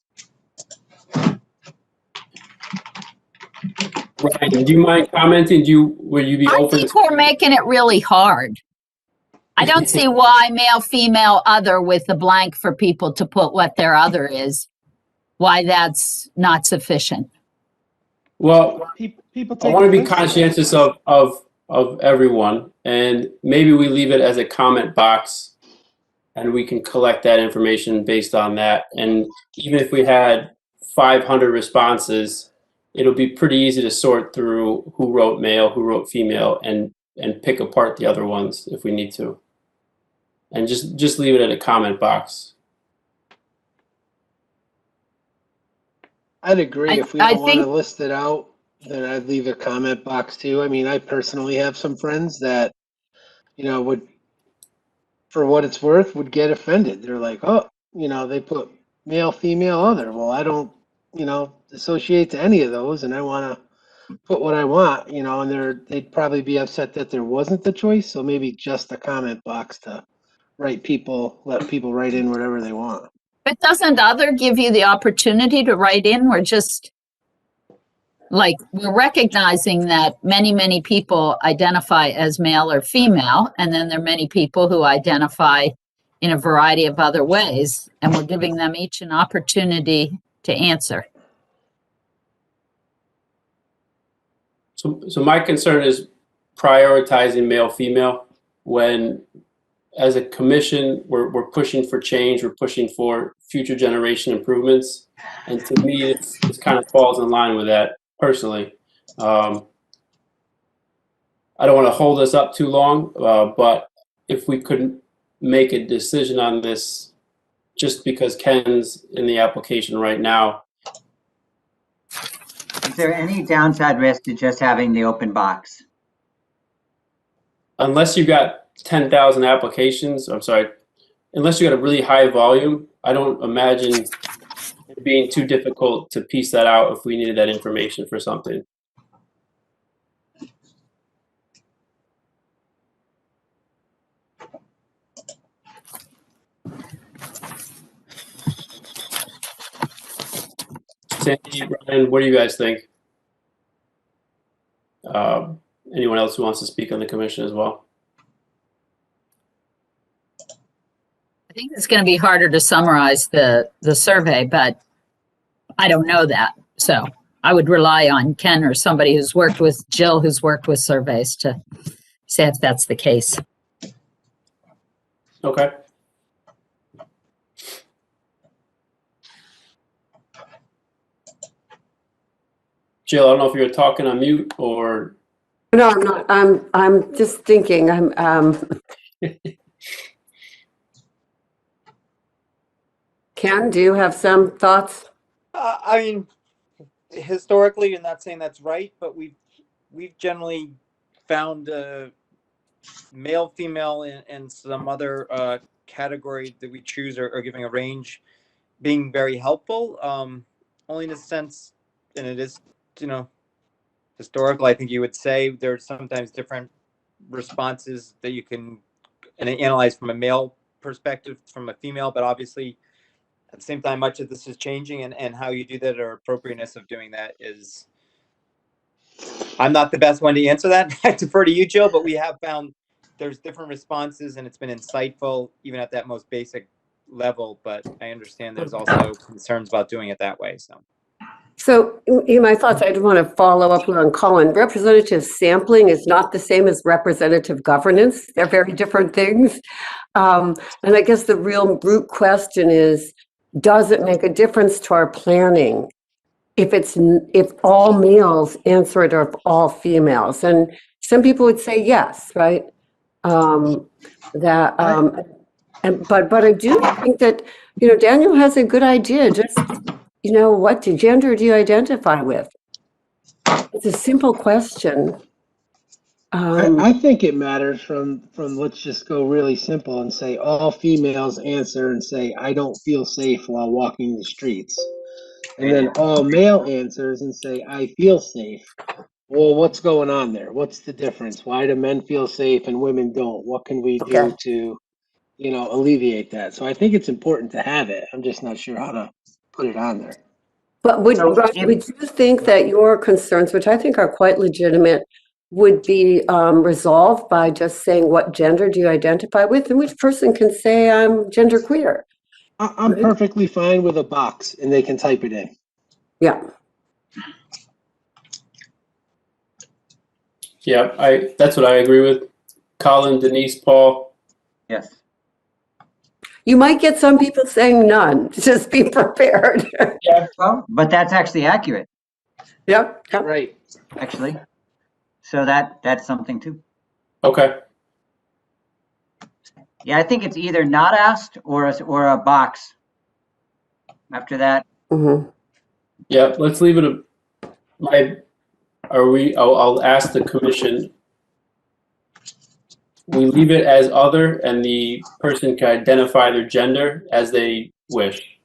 Ryan, do you mind commenting? Would you be open? I think we're making it really hard. I don't see why male, female, other with the blank for people to put what their other is, why that's not sufficient. Well, people I want to be conscientious of everyone, and maybe we leave it as a comment box, and we can collect that information based on that. And even if we had 500 responses, it'll be pretty easy to sort through who wrote male, who wrote female, and pick apart the other ones if we need to. And just leave it at a comment box. I'd agree. If we don't want to list it out, then I'd leave a comment box too. I mean, I personally have some friends that, would, for what it's worth, would get offended. They're like, oh, they put male, female, other. Well, I don't, associate to any of those, and I want to put what I want, and they'd probably be upset that there wasn't the choice. So maybe just a comment box to let people write in whatever they want. But doesn't other give you the opportunity to write in? We're just, like, we're recognizing that many, many people identify as male or female, and then there are many people who identify in a variety of other ways, and we're giving them each an opportunity to answer. So my concern is prioritizing male, female, when as a commission, we're pushing for change, we're pushing for future generation improvements. And to me, it kind of falls in line with that personally. I don't want to hold us up too long, but if we could make a decision on this, just because Ken's in the application right now. Is there any downside risk to just having the open box? Unless you got 10,000 applications, I'm sorry, unless you got a really high volume, I don't imagine it being too difficult to piece that out if we needed that information for something. Sandy, Ryan, what do you guys think? Anyone else who wants to speak on the commission as well? I think it's going to be harder to summarize the survey, but I don't know that. So I would rely on Ken or somebody who's worked with Jill, who's worked with surveys, to say if that's the case. Okay. Jill, I don't know if you're talking on mute or. No, I'm not. I'm just thinking. Ken, do you have some thoughts? I mean, historically, you're not saying that's right, but we've generally found male, female, and some other category that we choose or giving a range being very helpful. Only in a sense, and it is, historical. I think you would say there's sometimes different responses that you can analyze from a male perspective, from a female, but obviously at the same time, much of this is changing, and how you do that or appropriateness of doing that is, I'm not the best one to answer that. I defer to you, Jill, but we have found there's different responses, and it's been insightful even at that most basic level, but I understand there's also concerns about doing it that way. So in my thoughts, I just want to follow up on Colin. Representative sampling is not the same as representative governance. They're very different things. And I guess the real root question is, does it make a difference to our planning if all males answer it or if all females? And some people would say yes, right? But I do think that, Daniel has a good idea. Just, what gender do you identify with? It's a simple question. I think it matters from let's just go really simple and say all females answer and say, I don't feel safe while walking the streets. And then all male answers and say, I feel safe. Well, what's going on there? What's the difference? Why do men feel safe and women don't? What can we do to, alleviate that? So I think it's important to have it. I'm just not sure how to put it on there. But would you think that your concerns, which I think are quite legitimate, would be resolved by just saying what gender do you identify with, and which person can say I'm genderqueer? I'm perfectly fine with a box, and they can type it in. Yeah. Yeah, that's what I agree with. Colin, Denise, Paul. Yes. You might get some people saying none. Just be prepared. Yeah. Well, but that's actually accurate. Yep. Right. Actually. So that's something too. Okay. Yeah, I think it's either not asked or a box. After that. Mm-hmm. Yeah, let's leave it. I'll ask the commission. We leave it as other, and the person can identify their gender as they wish.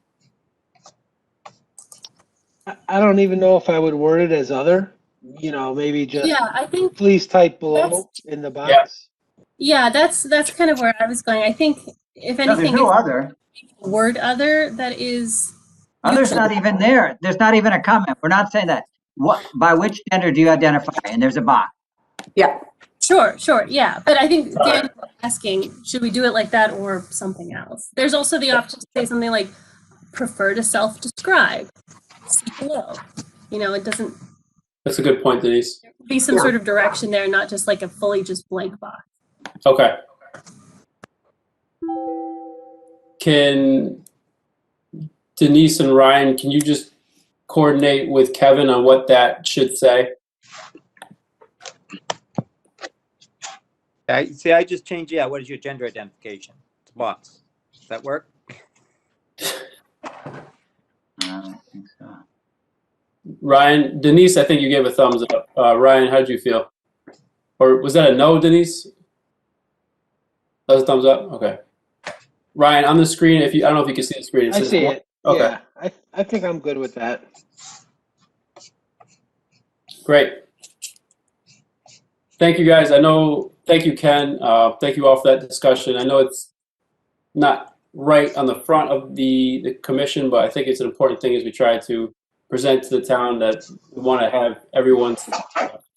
I don't even know if I would word it as other. Maybe just I think please type below in the box. that's kind of where I was going. I think if anything, No, there's no other. word other that is Other's not even there. There's not even a comment. We're not saying that. What, by which gender do you identify? And there's a box. Yeah. sure, yeah. But I think Dan was asking, should we do it like that or something else? There's also the option to say something like prefer to self-describe. See below. You know, it doesn't That's a good point, Denise. be some sort of direction there, not just like a fully just blank box. Okay. Can Denise and Ryan, can you just coordinate with Kevin on what that should say? I just changed, yeah, what is your gender identification? It's a box. Does that work? I don't think so. Ryan, Denise, I think you gave a thumbs up. Ryan, how did you feel? Or was that a no, Denise? That was a thumbs up? Okay. Ryan, on the screen, I don't know if you can see the screen. I see it. Okay. Yeah, I think I'm good with that. Great. Thank you, guys. Thank you, Ken. Thank you all for that discussion. I know it's not right on the front of the commission, but I think it's an important thing as we try to present to the town that we want to have everyone's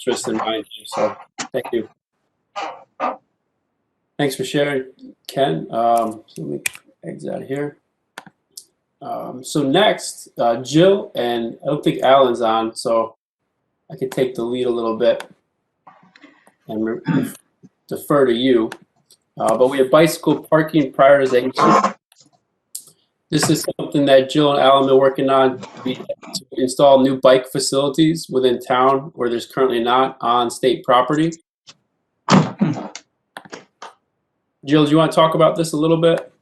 interest in mind. So thank you. Thanks for sharing, Ken. So let me exit out of here. So next, Jill, and I don't think Alan's on, so I could take the lead a little bit and defer to you. But we have bicycle parking prioritization. This is something that Jill and Alan are working on to install new bike facilities within town where there's currently not on state property. Jill, do you want to talk about this a little bit?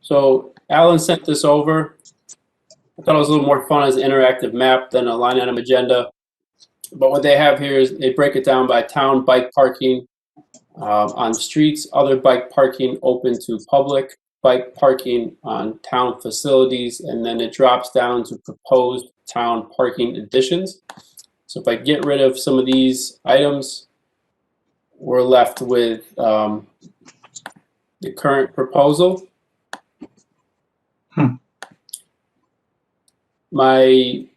So Alan sent this over. I thought it was a little more fun as an interactive map than a line item agenda. But what they have here is they break it down by town bike parking on streets, other bike parking open to public, bike parking on town facilities, and then it drops down to proposed town parking additions. So if I get rid of some of these items, we're left with the current proposal. I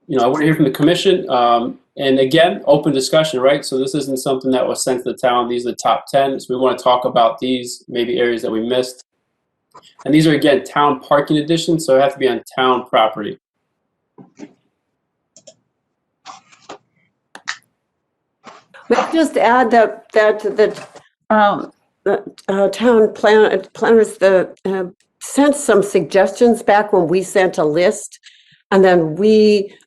want to hear from the commission, and again, open discussion, right? So this isn't something that was sent to the town. These are the top 10. So we want to talk about these, maybe areas that we missed. And these are, again, town parking additions, so it has to be on town property. Let's just add that town planners sent some suggestions back when we sent a list, and then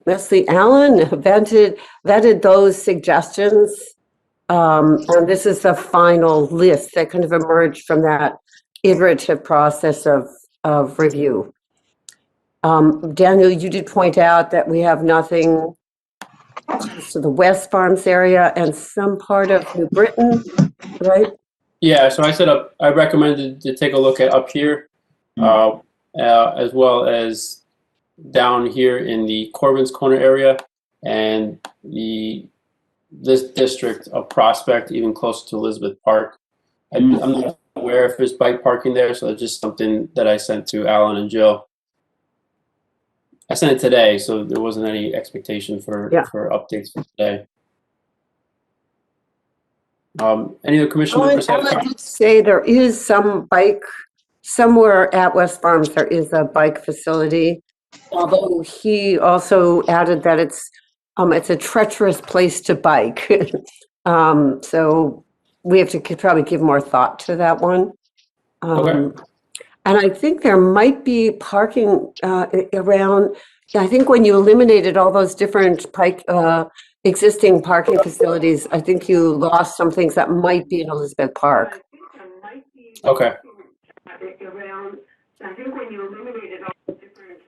Leslie Allen vetted those suggestions, and this is the final list that kind of emerged from that iterative process of review. Daniel, you did point out that we have nothing to the West Farms area and some part of New Britain, right? Yeah, so I recommended to take a look at up here, as well as down here in the Corbin's Corner area and this district of Prospect, even closer to Elizabeth Park. I'm not aware if there's bike parking there, so it's just something that I sent to Alan and Jill. I sent it today, so there wasn't any expectation for updates for today. Any other commission members have I did say there is some bike somewhere at West Farms. There is a bike facility, although he also added that it's a treacherous place to bike. So we have to probably give more thought to that one. Okay. And I think there might be parking around. I think when you eliminated all those different existing parking facilities, I think you lost some things that might be in Elizabeth Park. Okay. I think when you eliminated all the different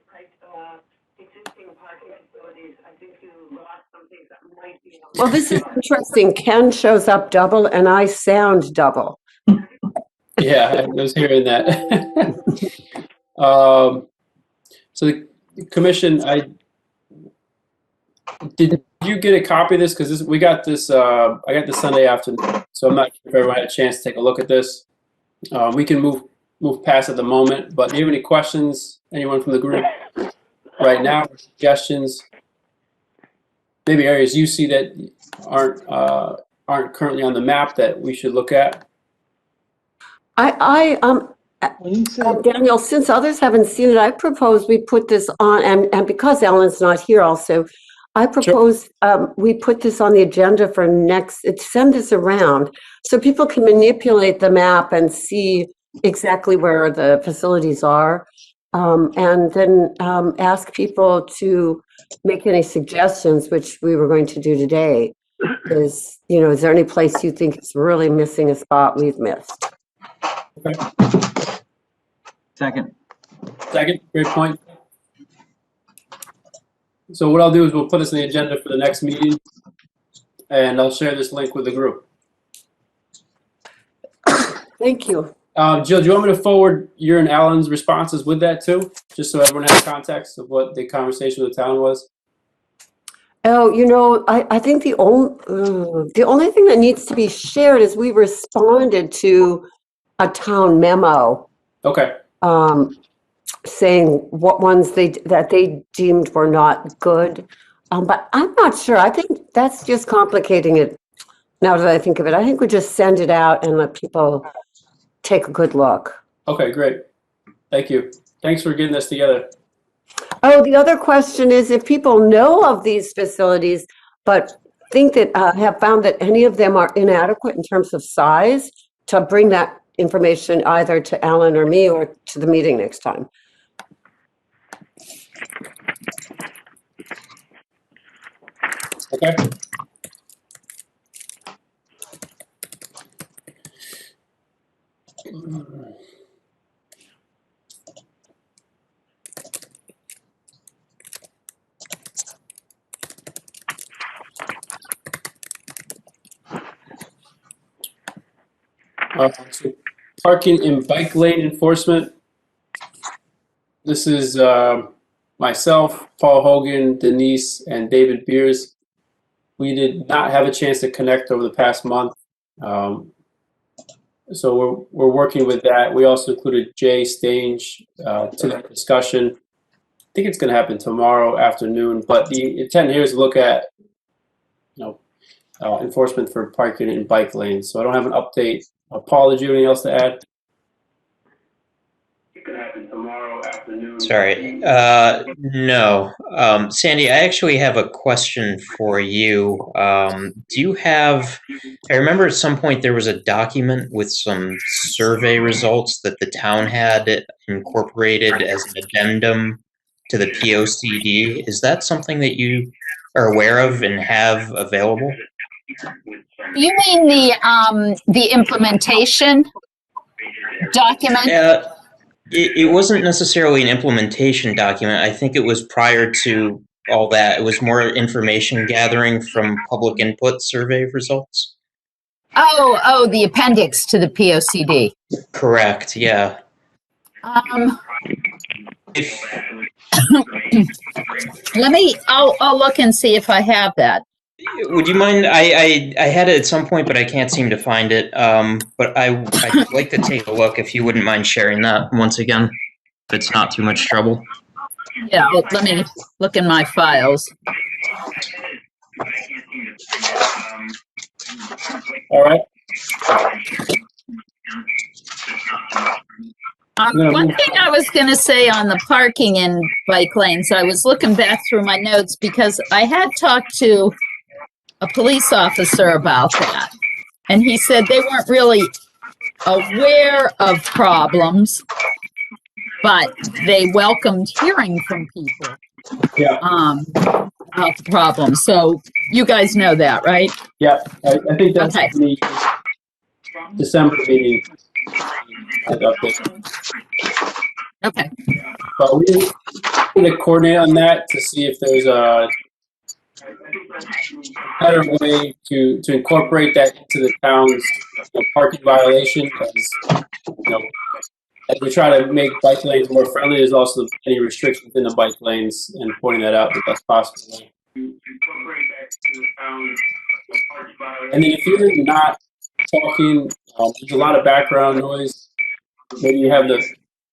existing parking facilities, I think you lost some things that might be. Well, this is interesting. Ken shows up double, and I sound double. Yeah, I was hearing that. So the commission, Did you get a copy of this? Because we got this, I got this Sunday afternoon, so I'm not sure if everyone had a chance to take a look at this. We can move past at the moment, but do you have any questions, anyone from the group right now, suggestions? Maybe areas you see that aren't currently on the map that we should look at? When you say, Daniel, since others haven't seen it, I propose we put this on, and because Ellen's not here also, I propose we put this on the agenda for send this around so people can manipulate the map and see exactly where the facilities are. And then ask people to make any suggestions, which we were going to do today. Is there any place you think is really missing a spot we've missed? Okay. Second. Great point. So what I'll do is we'll put this on the agenda for the next meeting, and I'll share this link with the group. Thank you. Jill, do you want me to forward your and Alan's responses with that too? Just so everyone has context of what the conversation with the town was? Oh, I think the only thing that needs to be shared is we responded to a town memo. Okay. Saying what ones that they deemed were not good. But I'm not sure. I think that's just complicating it. Now that I think of it, I think we just send it out and let people take a good look. Okay, great. Thank you. Thanks for getting this together. Oh, the other question is if people know of these facilities, but think that have found that any of them are inadequate in terms of size, to bring that information either to Alan or me or to the meeting next time. Okay. So parking and bike lane enforcement. This is myself, Paul Hogan, Denise, and David Beers. We did not have a chance to connect over the past month. So we're working with that. We also included Jay Stange to that discussion. I think it's going to happen tomorrow afternoon, but the intent here is to look at enforcement for parking and bike lanes. So I don't have an update. Paul, did you have anything else to add? It's going to happen tomorrow afternoon. Sorry. No. Sandy, I actually have a question for you. Do you have, I remember at some point there was a document with some survey results that the town had incorporated as an addendum to the Pocd. Is that something that you are aware of and have available? You mean the implementation document? It wasn't necessarily an implementation document. I think it was prior to all that. It was more information gathering from public input survey results. Oh, the appendix to the Pocd. Correct, yeah. I'll look and see if I have that. Would you mind? I had it at some point, but I can't seem to find it. But I'd like to take a look if you wouldn't mind sharing that once again, if it's not too much trouble. Yeah, let me look in my files. All right. One thing I was going to say on the parking and bike lanes, I was looking back through my notes because I had talked to a police officer about that. And he said they weren't really aware of problems, but they welcomed hearing from people about the problems. So you guys know that, right? Yeah, I think that's okay. The December meeting. Okay. But we're going to coordinate on that to see if there's a better way to incorporate that into the town's parking violation. As we try to make bike lanes more friendly, there's also any restrictions in the bike lanes and pointing that out the best possible way. And then if you're not talking, there's a lot of background noise. Maybe you have the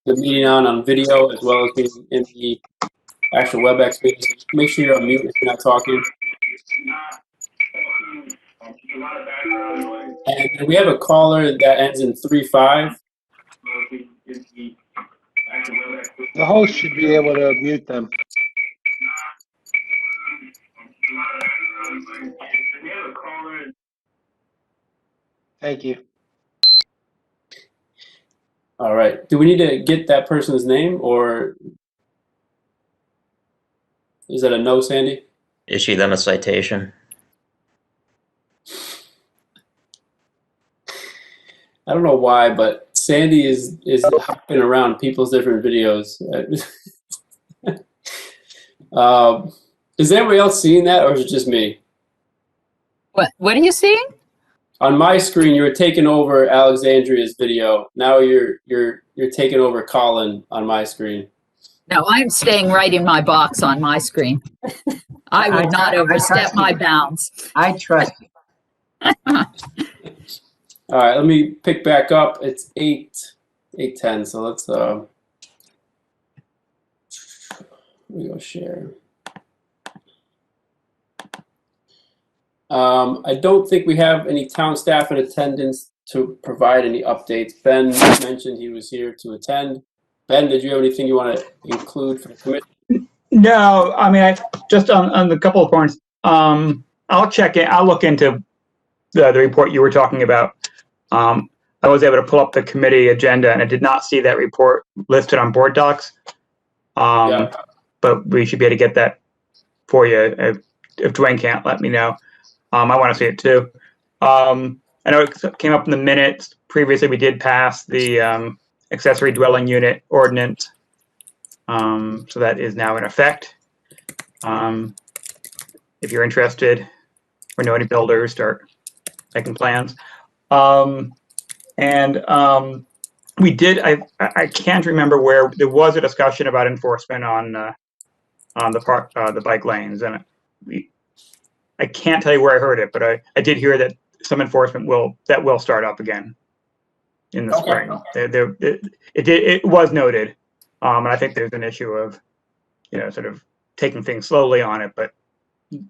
meeting on video as well as being in the actual WebEx meeting. So make sure you're on mute if you're not talking. And we have a caller that ends in 3-5. The host should be able to mute them. Thank you. All right. Do we need to get that person's name, or is that a no, Sandy? Issue them a citation. I don't know why, but Sandy is hopping around people's different videos. Is anybody else seeing that, or is it just me? What are you seeing? On my screen, you were taking over Alexandria's video. Now you're taking over Colin on my screen. No, I'm staying right in my box on my screen. I would not overstep my bounds. I trust you. All right, let me pick back up. It's 8:10. So let's let me go share. I don't think we have any town staff in attendance to provide any updates. Ben mentioned he was here to attend. Ben, did you have anything you want to include for the committee? No, I mean, just on the couple of points. I'll check it. I'll look into the report you were talking about. I was able to pull up the committee agenda, and I did not see that report listed on board docs. Yeah. But we should be able to get that for you if Dwayne can't let me know. I want to see it too. I know it came up in the minutes. Previously, we did pass the accessory dwelling unit ordinance. So that is now in effect. If you're interested or know any builders, start making plans. We did, I can't remember where, there was a discussion about enforcement on the bike lanes, and I can't tell you where I heard it, but I did hear that some enforcement will start up again in the spring. It was noted, and I think there's an issue of, sort of taking things slowly on it, but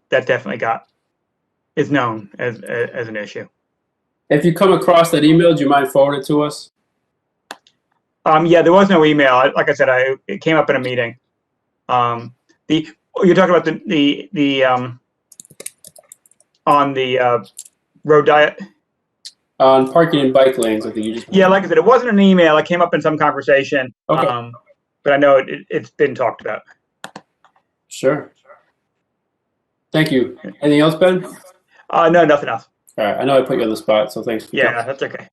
that definitely is known as an issue. If you come across that email, do you mind forwarding it to us? Yeah, there was no email. Like I said, it came up in a meeting. You're talking about the on the road diet? On parking and bike lanes, I think you just. Yeah, like I said, it wasn't an email. It came up in some conversation. Okay. But I know it's been talked about. Sure. Thank you. Anything else, Ben? No, nothing else. All right. I know I put you on the spot, so thanks. Yeah, that's okay.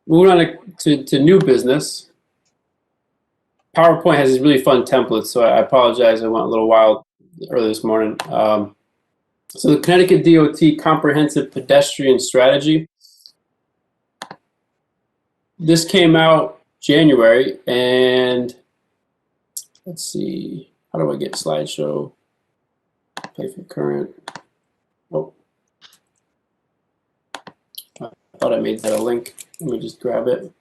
Moving on to new business. PowerPoint has these really fun templates, so I apologize. I went a little wild early this morning. So the Connecticut DOT Comprehensive Pedestrian Strategy. This came out January, and let's see, how do I get slideshow? Play for current. Oh, I thought I made that a link. Let me just grab it.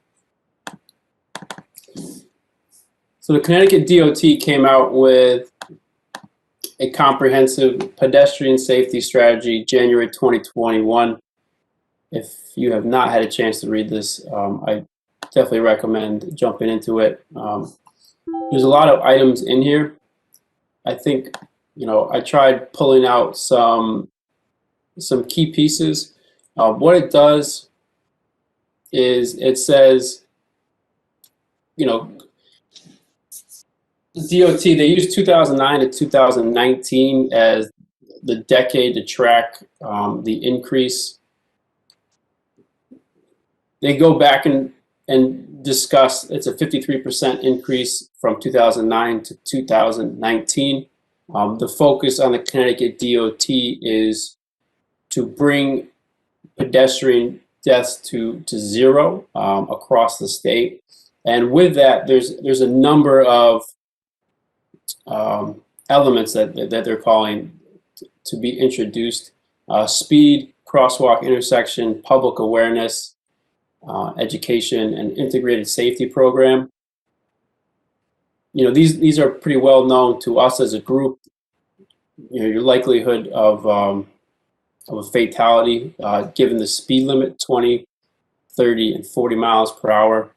So the Connecticut DOT came out with a comprehensive pedestrian safety strategy, January 2021. If you have not had a chance to read this, I definitely recommend jumping into it. There's a lot of items in here. I think, I tried pulling out some key pieces. What it does is it says, the DOT, they use 2009 to 2019 as the decade to track the increase. They go back and discuss, it's a 53% increase from 2009 to 2019. The focus on the Connecticut DOT is to bring pedestrian deaths to zero across the state. And with that, there's a number of elements that they're calling to be introduced: speed, crosswalk intersection, public awareness, education, and integrated safety program. You know, these are pretty well known to us as a group. You know, your likelihood of a fatality, given the speed limit, 20, 30, and 40 miles per hour.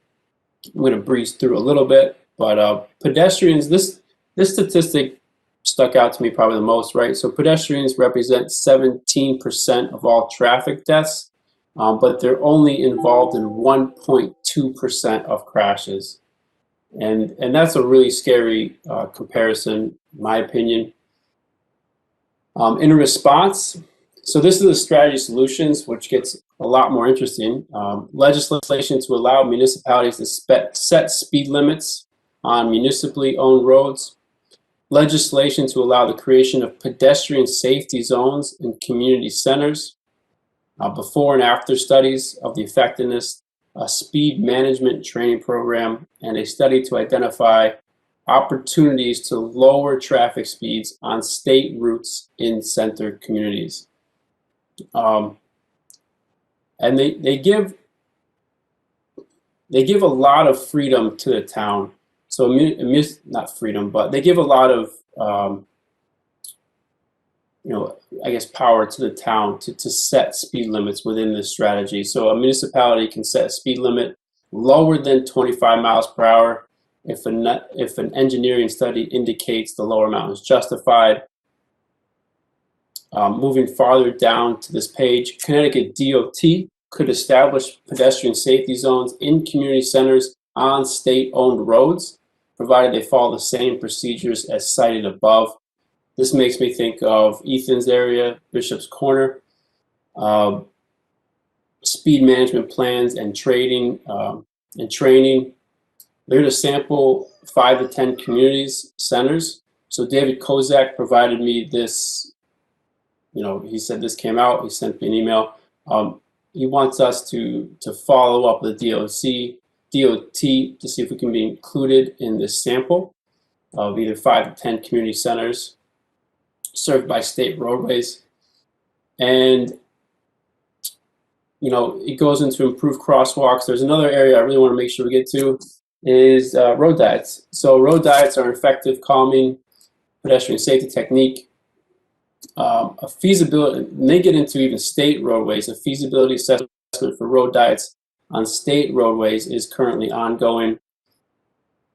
I'm going to breeze through a little bit, but pedestrians, this statistic stuck out to me probably the most, right? So pedestrians represent 17% of all traffic deaths, but they're only involved in 1.2% of crashes. And that's a really scary comparison, in my opinion. In response, so this is the strategy solutions, which gets a lot more interesting. Legislation to allow municipalities to set speed limits on municipally owned roads. Legislation to allow the creation of pedestrian safety zones in community centers. Before and after studies of the effectiveness, a speed management training program, and a study to identify opportunities to lower traffic speeds on state routes in center communities. And they give a lot of freedom to the town. So not freedom, but they give a lot of you know, I guess power to the town to set speed limits within this strategy. So a municipality can set a speed limit lower than 25 miles per hour if an engineering study indicates the lower amount is justified. Moving farther down to this page, Connecticut DOT could establish pedestrian safety zones in community centers on state-owned roads, provided they follow the same procedures as cited above. This makes me think of Ethan's area, Bishop's Corner, speed management plans and training. They're to sample 5 to 10 communities, centers. So David Kozak provided me this. You know, he said this came out. He sent me an email. He wants us to follow up with DOT to see if we can be included in this sample of either 5 to 10 community centers served by state roadways. And, you know, it goes into improved crosswalks. There's another area I really want to make sure we get to is road diets. So road diets are an effective calming pedestrian safety technique. A feasibility, and they get into even state roadways. A feasibility assessment for road diets on state roadways is currently ongoing.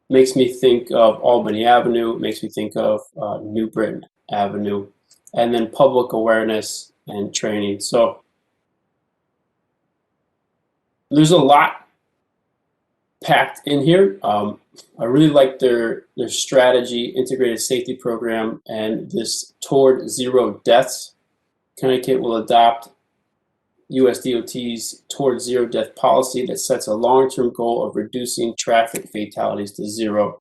Makes me think of Albany Avenue, makes me think of New Britain Avenue, and then public awareness and training. So there's a lot packed in here. I really like their strategy, integrated safety program, and this toward zero deaths. Connecticut will adopt US DOT's toward zero death policy that sets a long-term goal of reducing traffic fatalities to zero.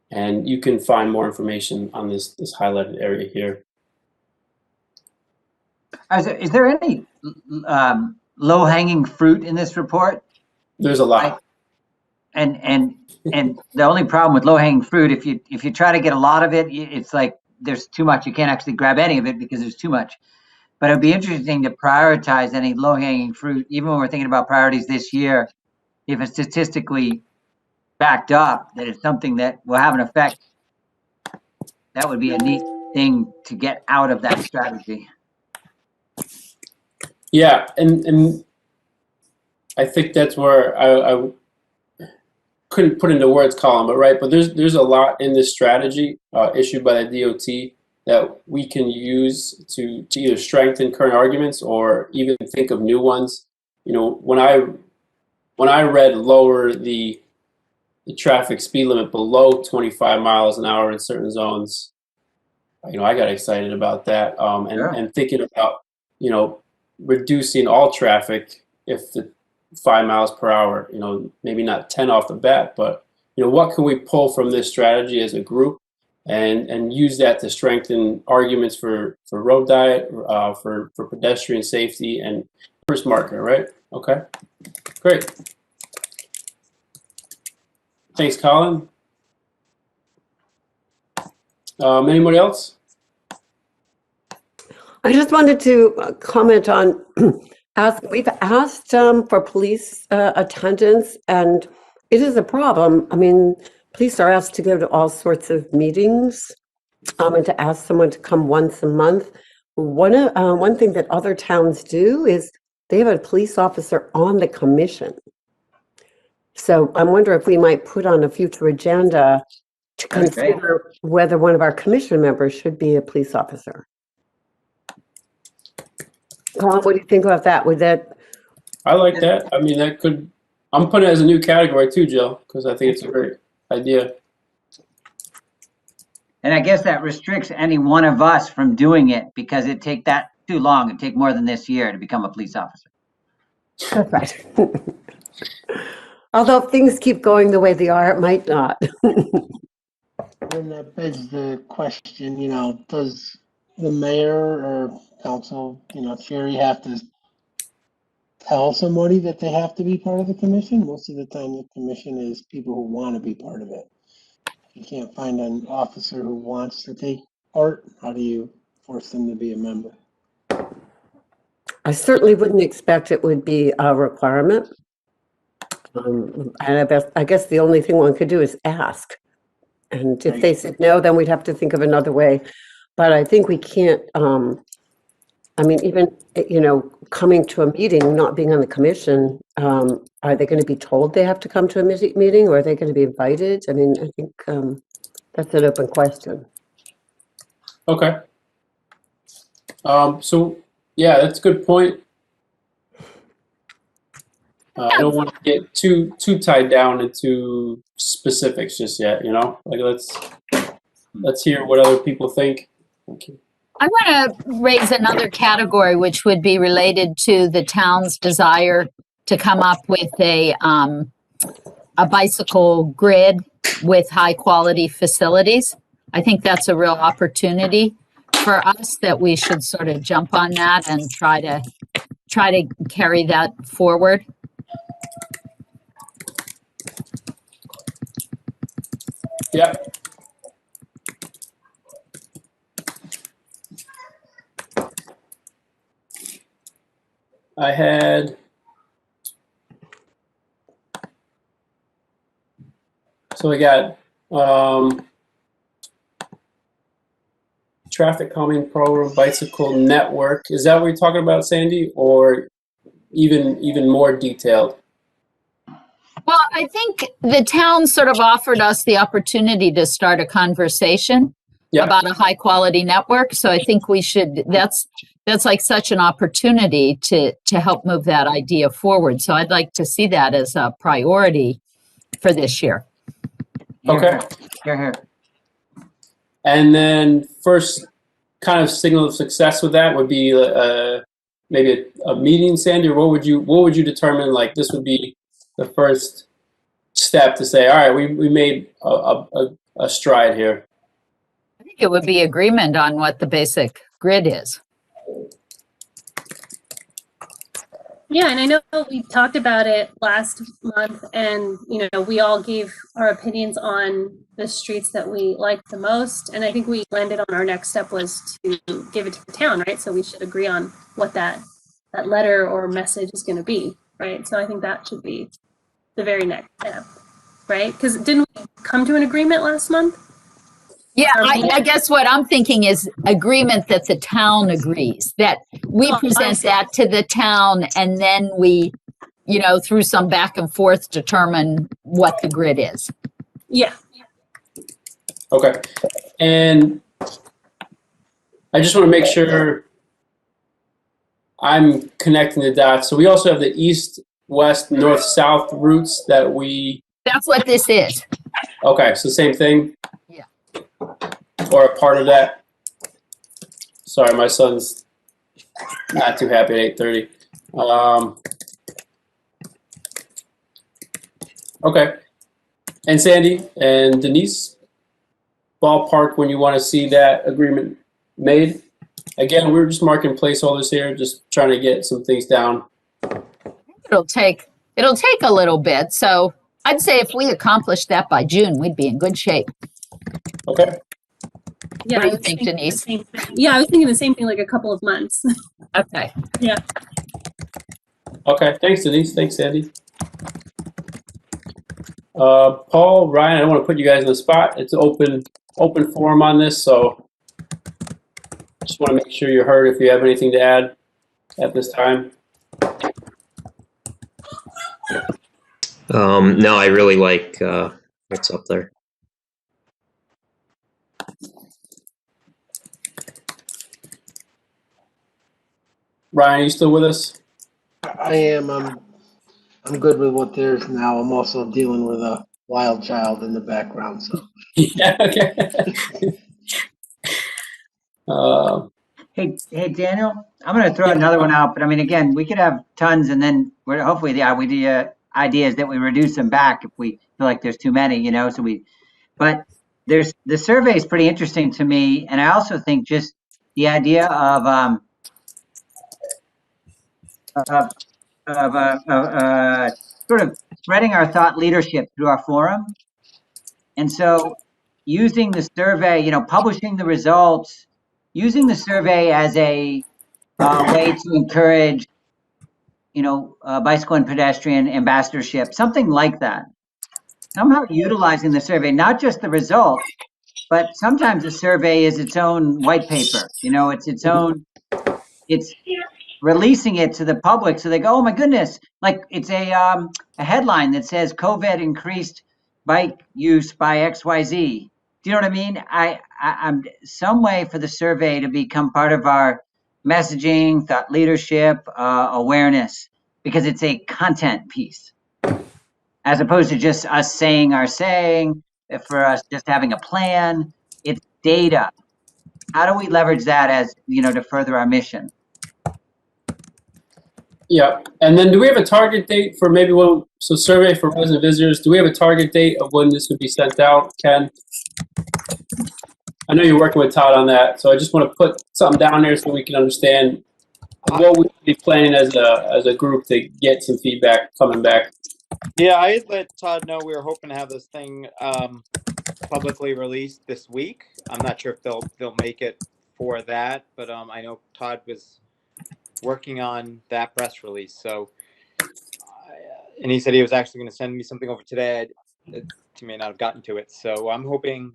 And you can find more information on this highlighted area here. Is there any low-hanging fruit in this report? There's a lot. And the only problem with low-hanging fruit, if you try to get a lot of it, it's like there's too much. You can't actually grab any of it because there's too much. But it'd be interesting to prioritize any low-hanging fruit, even when we're thinking about priorities this year. If it's statistically backed up, that it's something that will have an effect, that would be a neat thing to get out of that strategy. Yeah, and I think that's where I couldn't put into words, Colin, but right, but there's a lot in this strategy issued by the DOT that we can use to either strengthen current arguments or even think of new ones. You know, when I read lower the traffic speed limit below 25 miles an hour in certain zones, you know, I got excited about that. And thinking about, you know, reducing all traffic if the 5 miles per hour, you know, maybe not 10 off the bat, but, you know, what can we pull from this strategy as a group and use that to strengthen arguments for road diet, for pedestrian safety and first marker, right? Okay, great. Thanks, Colin. Anybody else? I just wanted to comment on, we've asked for police attendance, and it is a problem. I mean, police are asked to go to all sorts of meetings, and to ask someone to come once a month. One thing that other towns do is they have a police officer on the commission. So I wonder if we might put on a future agenda to That's great. consider whether one of our commission members should be a police officer. Colin, what do you think about that? Would that, I like that. I mean, that could, I'm putting it as a new category too, Jill, because I think it's a great idea. And I guess that restricts any one of us from doing it because it'd take that too long. It'd take more than this year to become a police officer. that's right. Although if things keep going the way they are, it might not. And that begs the question, you know, does the mayor or council, you know, Sherry have to tell somebody that they have to be part of the commission? Most of the time the commission is people who want to be part of it. You can't find an officer who wants to take part. How do you force them to be a member? I certainly wouldn't expect it would be a requirement. And I guess the only thing one could do is ask. And if they said no, then we'd have to think of another way. But I think we can't, I mean, even, you know, coming to a meeting, not being on the commission, are they going to be told they have to come to a meeting, or are they going to be invited? I mean, I think that's an open question. Okay. So yeah, that's a good point. I don't want to get too tied down into specifics just yet, you know? Like let's hear what other people think. Thank you. I want to raise another category, which would be related to the town's desire to come up with a bicycle grid with high quality facilities. I think that's a real opportunity for us that we should sort of jump on that and try to carry that forward. Yeah. I had, so we got traffic calming program, bicycle network. Is that what you're talking about, Sandy, or even more detailed? Well, I think the town sort of offered us the opportunity to start a conversation about a high quality network. So I think we should, that's like such an opportunity to help move that idea forward. So I'd like to see that as a priority for this year. Okay. Here. And then first kind of signal of success with that would be maybe a meeting, Sandy, or what would you determine, like this would be the first step to say, all right, we made a stride here? I think it would be agreement on what the basic grid is. Yeah, and I know we talked about it last month, and you know, we all gave our opinions on the streets that we liked the most, and I think we landed on our next step was to give it to the town, right? So we should agree on what that letter or message is going to be, right? So I think that should be the very next step, right? Because didn't we come to an agreement last month? Yeah, I guess what I'm thinking is agreement that the town agrees, that we present that to the town and then we, you know, through some back and forth determine what the grid is. Yeah. Okay. And I just want to make sure I'm connecting the dots. So we also have the east, west, north, south routes that we... That's what this is. Okay, so same thing? Yeah. Or a part of that? Sorry, my son's not too happy at 8:30. Okay. And Sandy and Denise, ballpark when you want to see that agreement made? Again, we're just marking placeholders here, just trying to get some things down. It'll take a little bit. So I'd say if we accomplish that by June, we'd be in good shape. Okay. Yeah, What do I you was think, thinking the Denise? same thing. Yeah, I was thinking the same thing, like a couple of months. Okay. Yeah. Okay, thanks Denise, thanks Sandy. Paul, Ryan, I don't want to put you guys on the spot. It's open forum on this, so just want to make sure you're heard if you have anything to add at this time. No, I really like what's up there. Ryan, are you still with us? I am. I'm good with what there's now. I'm also dealing with a wild child in the background, so. Yeah, okay. Hey, Daniel, I'm going to throw another one out, but I mean, again, we could have tons, and then hopefully the ideas that we reduce them back if we feel like there's too many, you know. But the survey is pretty interesting to me, and I also think just the idea of sort of spreading our thought leadership through our forum, and so using the survey, you know, publishing the results, using the survey as a way to encourage, you know, bicycle and pedestrian ambassadorship, something like that. Somehow utilizing the survey, not just the results, but sometimes the survey is its own white paper. You know, it's its own, it's releasing it to the public so they go, oh my goodness, like it's a headline that says COVID increased bike use by XYZ. Do you know what I mean? I'm some way for the survey to become part of our messaging, thought leadership, awareness, because it's a content piece, as opposed to just us saying our saying, for us just having a plan. It's data. How do we leverage that as, you know, to further our mission? Yeah, and then do we have a target date for maybe so survey for resident visitors, do we have a target date of when this would be sent out, Ken? I know you're working with Todd on that, so I just want to put something down there so we can understand what we'd be planning as a group to get some feedback coming back. Yeah, I had let Todd know we were hoping to have this thing publicly released this week. I'm not sure if they'll make it for that, but I know Todd was working on that press release. So, and he said he was actually going to send me something over today. He may not have gotten to it. So I'm hoping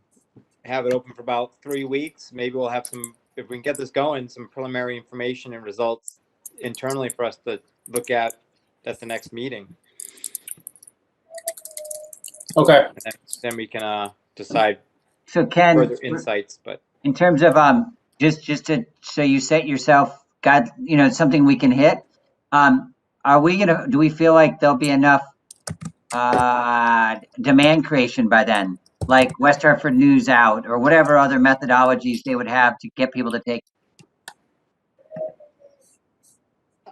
have it open for about 3 weeks. Maybe we'll have some, if we can get this going, some preliminary information and results internally for us to look at the next meeting. Okay. And then we can decide So Ken, further insights. But in terms of just to, so you set yourself, God, you know, something we can hit. Do we feel like there'll be enough demand creation by then, like West Hartford News Out or whatever other methodologies they would have to get people to take?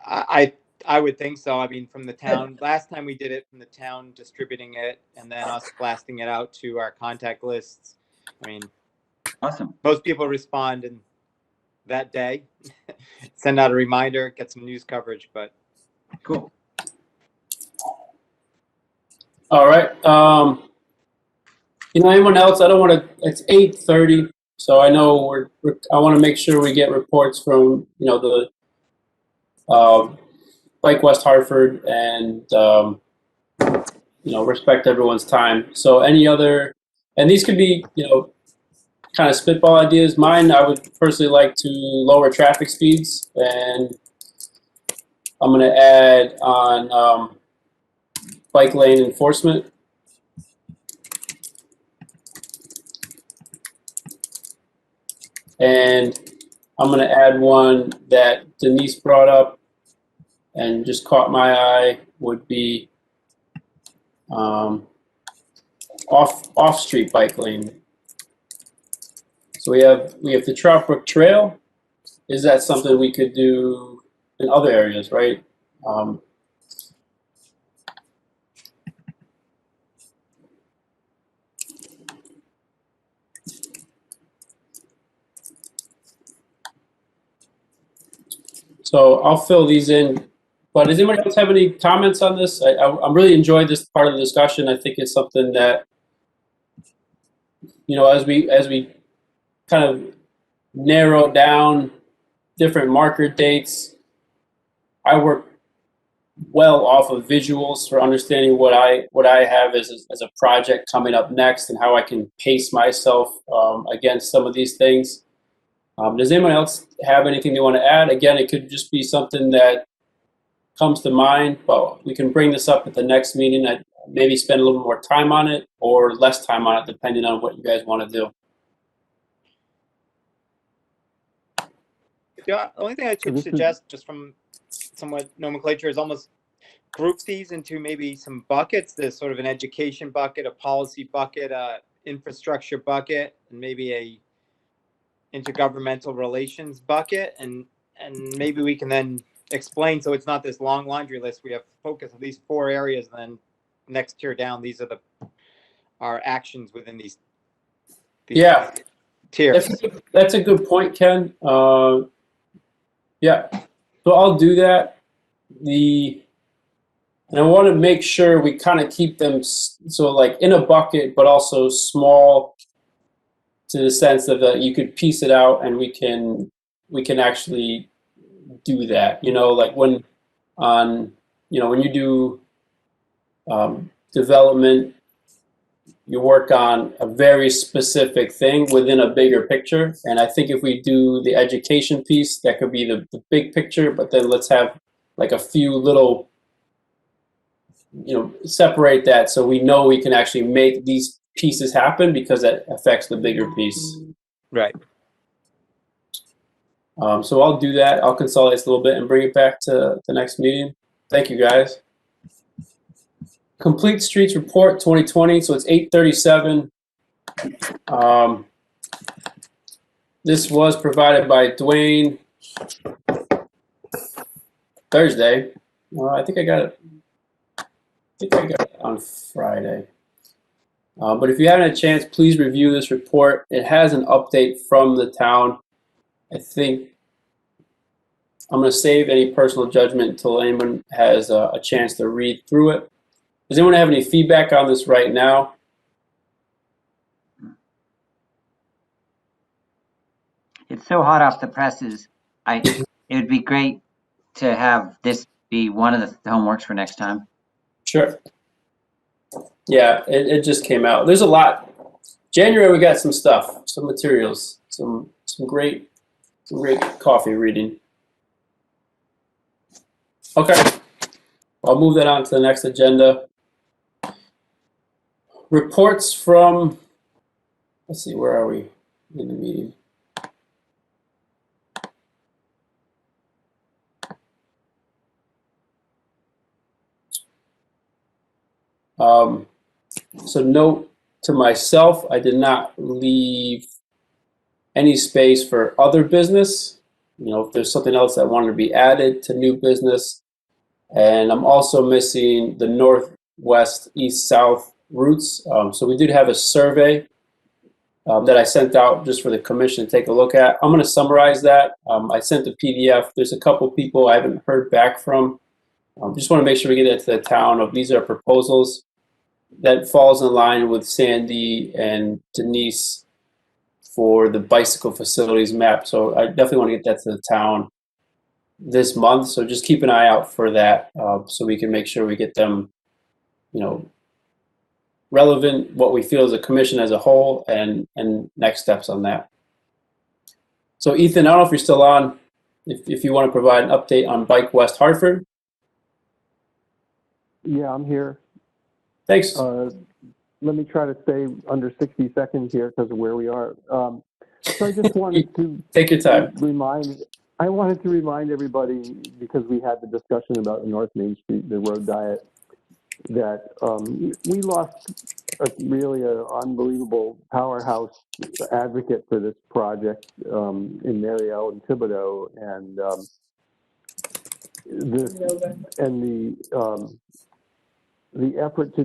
I would think so. I mean, from the town, last time we did it, from the town distributing it and then us blasting it out to our contact lists. I mean, awesome. Most people respond in that day, send out a reminder, get some news coverage, but. Cool. All right. You know, anyone else? I don't want to. It's 8:30, so I know I want to make sure we get reports from, you know, the Bike West Hartford and you know, respect everyone's time. So any other, and these could be, you know, kind of spitball ideas. Mine, I would personally like to lower traffic speeds, and I'm going to add on bike lane enforcement. And I'm going to add one that Denise brought up and just caught my eye, would be off-street bike lane. So we have the Trout Brook Trail. Is that something we could do in other areas, right? So I'll fill these in. But does anybody else have any comments on this? I'm really enjoyed this part of the discussion. I think it's something that, you know, as we kind of narrow down different marker dates. I work well off of visuals for understanding what I have as a project coming up next and how I can pace myself against some of these things. Does anyone else have anything they want to add? Again, it could just be something that comes to mind, but we can bring this up at the next meeting. I'd maybe spend a little more time on it or less time on it, depending on what you guys want to do. Yeah, the only thing I should suggest, just from somewhat nomenclature, is almost group these into maybe some buckets. There's sort of an education bucket, a policy bucket, a infrastructure bucket, and maybe a intergovernmental relations bucket, and maybe we can then explain, so it's not this long laundry list. We have focus on these 4 areas, and then next tier down, these are our actions within these Yeah, tiers. that's a good point, Ken. Yeah, so I'll do that. And I want to make sure we kind of keep them so like in a bucket, but also small, to the sense of that you could piece it out and we can actually do that. You know, like when you do development, you work on a very specific thing within a bigger picture. And I think if we do the education piece, that could be the big picture, but then let's have like a few little, separate that so we know we can actually make these pieces happen because that affects the bigger piece. Right. So I'll do that. I'll consolidate this a little bit and bring it back to the next meeting. Thank you, guys. Complete Streets Report 2020. So it's 8:37. This was provided by Dwayne Thursday. I think I got it. On Friday. But if you haven't had a chance, please review this report. It has an update from the town. I think I'm going to save any personal judgment until anyone has a chance to read through it. Does anyone have any feedback on this right now? It's so hot off the presses. It would be great to have this be one of the homeworks for next time. Sure. Yeah, it just came out. There's a lot. January we got some stuff, some materials, some great coffee reading. Okay, I'll move that on to the next agenda. Reports from, let's see, where are we in the meeting? So note to myself, I did not leave any space for other business. If there's something else that wanted to be added to new business. And I'm also missing the northwest, east, south routes. So we did have a survey that I sent out just for the commission to take a look at. I'm going to summarize that. I sent a PDF. There's a couple people I haven't heard back from. Just want to make sure we get that to the town of these are proposals. That falls in line with Sandy and Denise for the bicycle facilities map. So I definitely want to get that to the town this month. So just keep an eye out for that so we can make sure we get them, relevant, what we feel as a commission as a whole, and next steps on that. So Ethan, I don't know if you're still on, if you want to provide an update on Bike West Hartford. Yeah, I'm here. Thanks. Let me try to stay under 60 seconds here because of where we are. So I just wanted to take your time. I wanted to remind everybody, because we had the discussion about North Main Street, the road diet, that we lost really an unbelievable powerhouse advocate for this project in Marielle and Thibodeau, and the effort to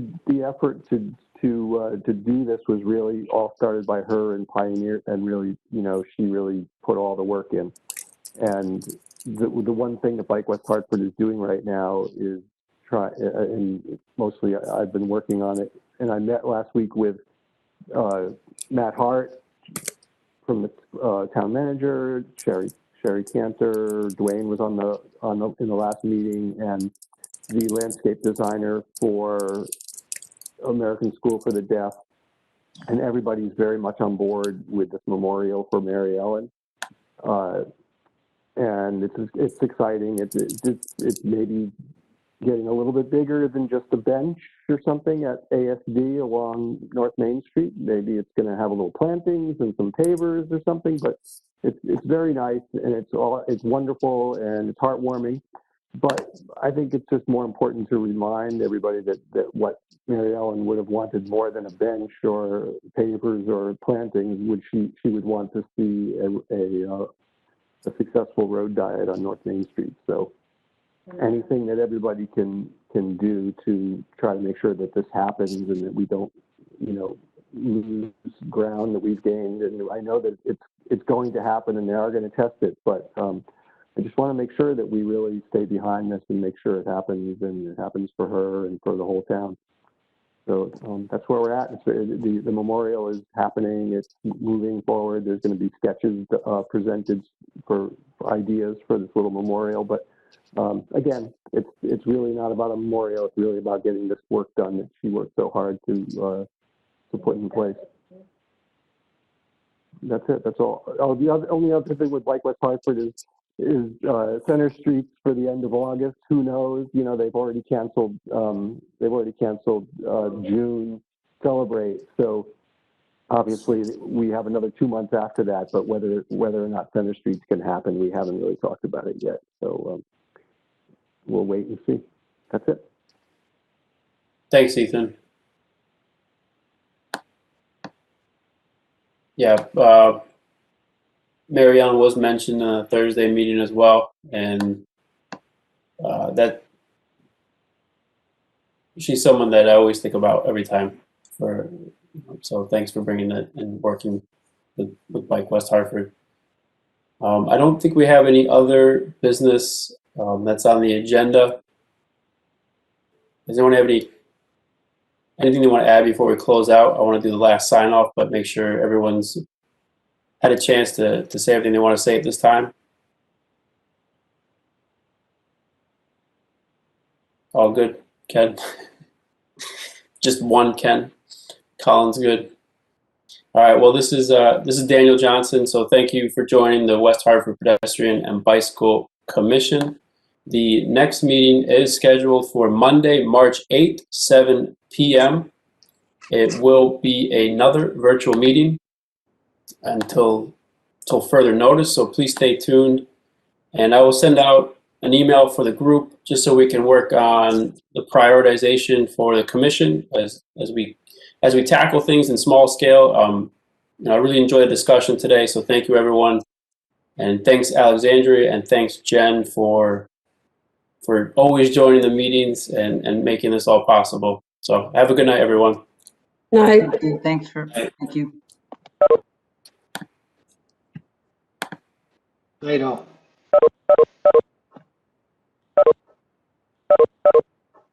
do this was really all started by her and Pioneer, and really, she really put all the work in. And the one thing that Bike West Hartford is doing right now is and mostly I've been working on it. And I met last week with Matt Hart from the town manager, Sherry Cantor, Dwayne was in the last meeting, and the landscape designer for American School for the Deaf, and everybody's very much on board with this memorial for Mary Ellen. And it's exciting. It's maybe getting a little bit bigger than just a bench or something at ASD along North Main Street. Maybe it's going to have a little plantings and some pavers or something, but it's very nice, and it's wonderful, and it's heartwarming. But I think it's just more important to remind everybody that what Mary Ellen would have wanted more than a bench or pavers or plantings, she would want to see a successful road diet on North Main Street. So anything that everybody can do to try to make sure that this happens and that we don't, lose ground that we've gained. And I know that it's going to happen, and they are going to test it, but I just want to make sure that we really stay behind this and make sure it happens, and it happens for her and for the whole town. So that's where we're at. The memorial is happening. It's moving forward. There's going to be sketches presented for ideas for this little memorial. But again, it's really not about a memorial. It's really about getting this work done that she worked so hard to put in place. That's it. That's all. Oh, the only other thing with West Hartford is Center Street for the end of August. Who knows? They've already canceled. June Celebrate. So obviously we have another 2 months after that. But whether or not Center Street's can happen, we haven't really talked about it yet. So we'll wait and see. That's it. Thanks, Ethan. Yeah, Mary Ellen was mentioned in a Thursday meeting as well, and that she's someone that I always think about every time. So thanks for bringing that and working with Bike West Hartford. I don't think we have any other business that's on the agenda. Does anyone have anything they want to add before we close out? I want to do the last sign off, but make sure everyone's had a chance to say everything they want to say at this time. All good, Ken? Just one Ken. Colin's good. All right, well, this is Daniel Johnson, so thank you for joining the West Hartford Pedestrian and Bicycle Commission. The next meeting is scheduled for Monday, March 8th, 7 p.m. It will be another virtual meeting until further notice, so please stay tuned. And I will send out an email for the group just so we can work on the prioritization for the commission as we tackle things in small scale. I really enjoyed the discussion today, so thank you, everyone. And thanks, Alexandria, and thanks, Jen, for always joining the meetings and making this all possible. So have a good night, everyone. Night. Thank you. Night all.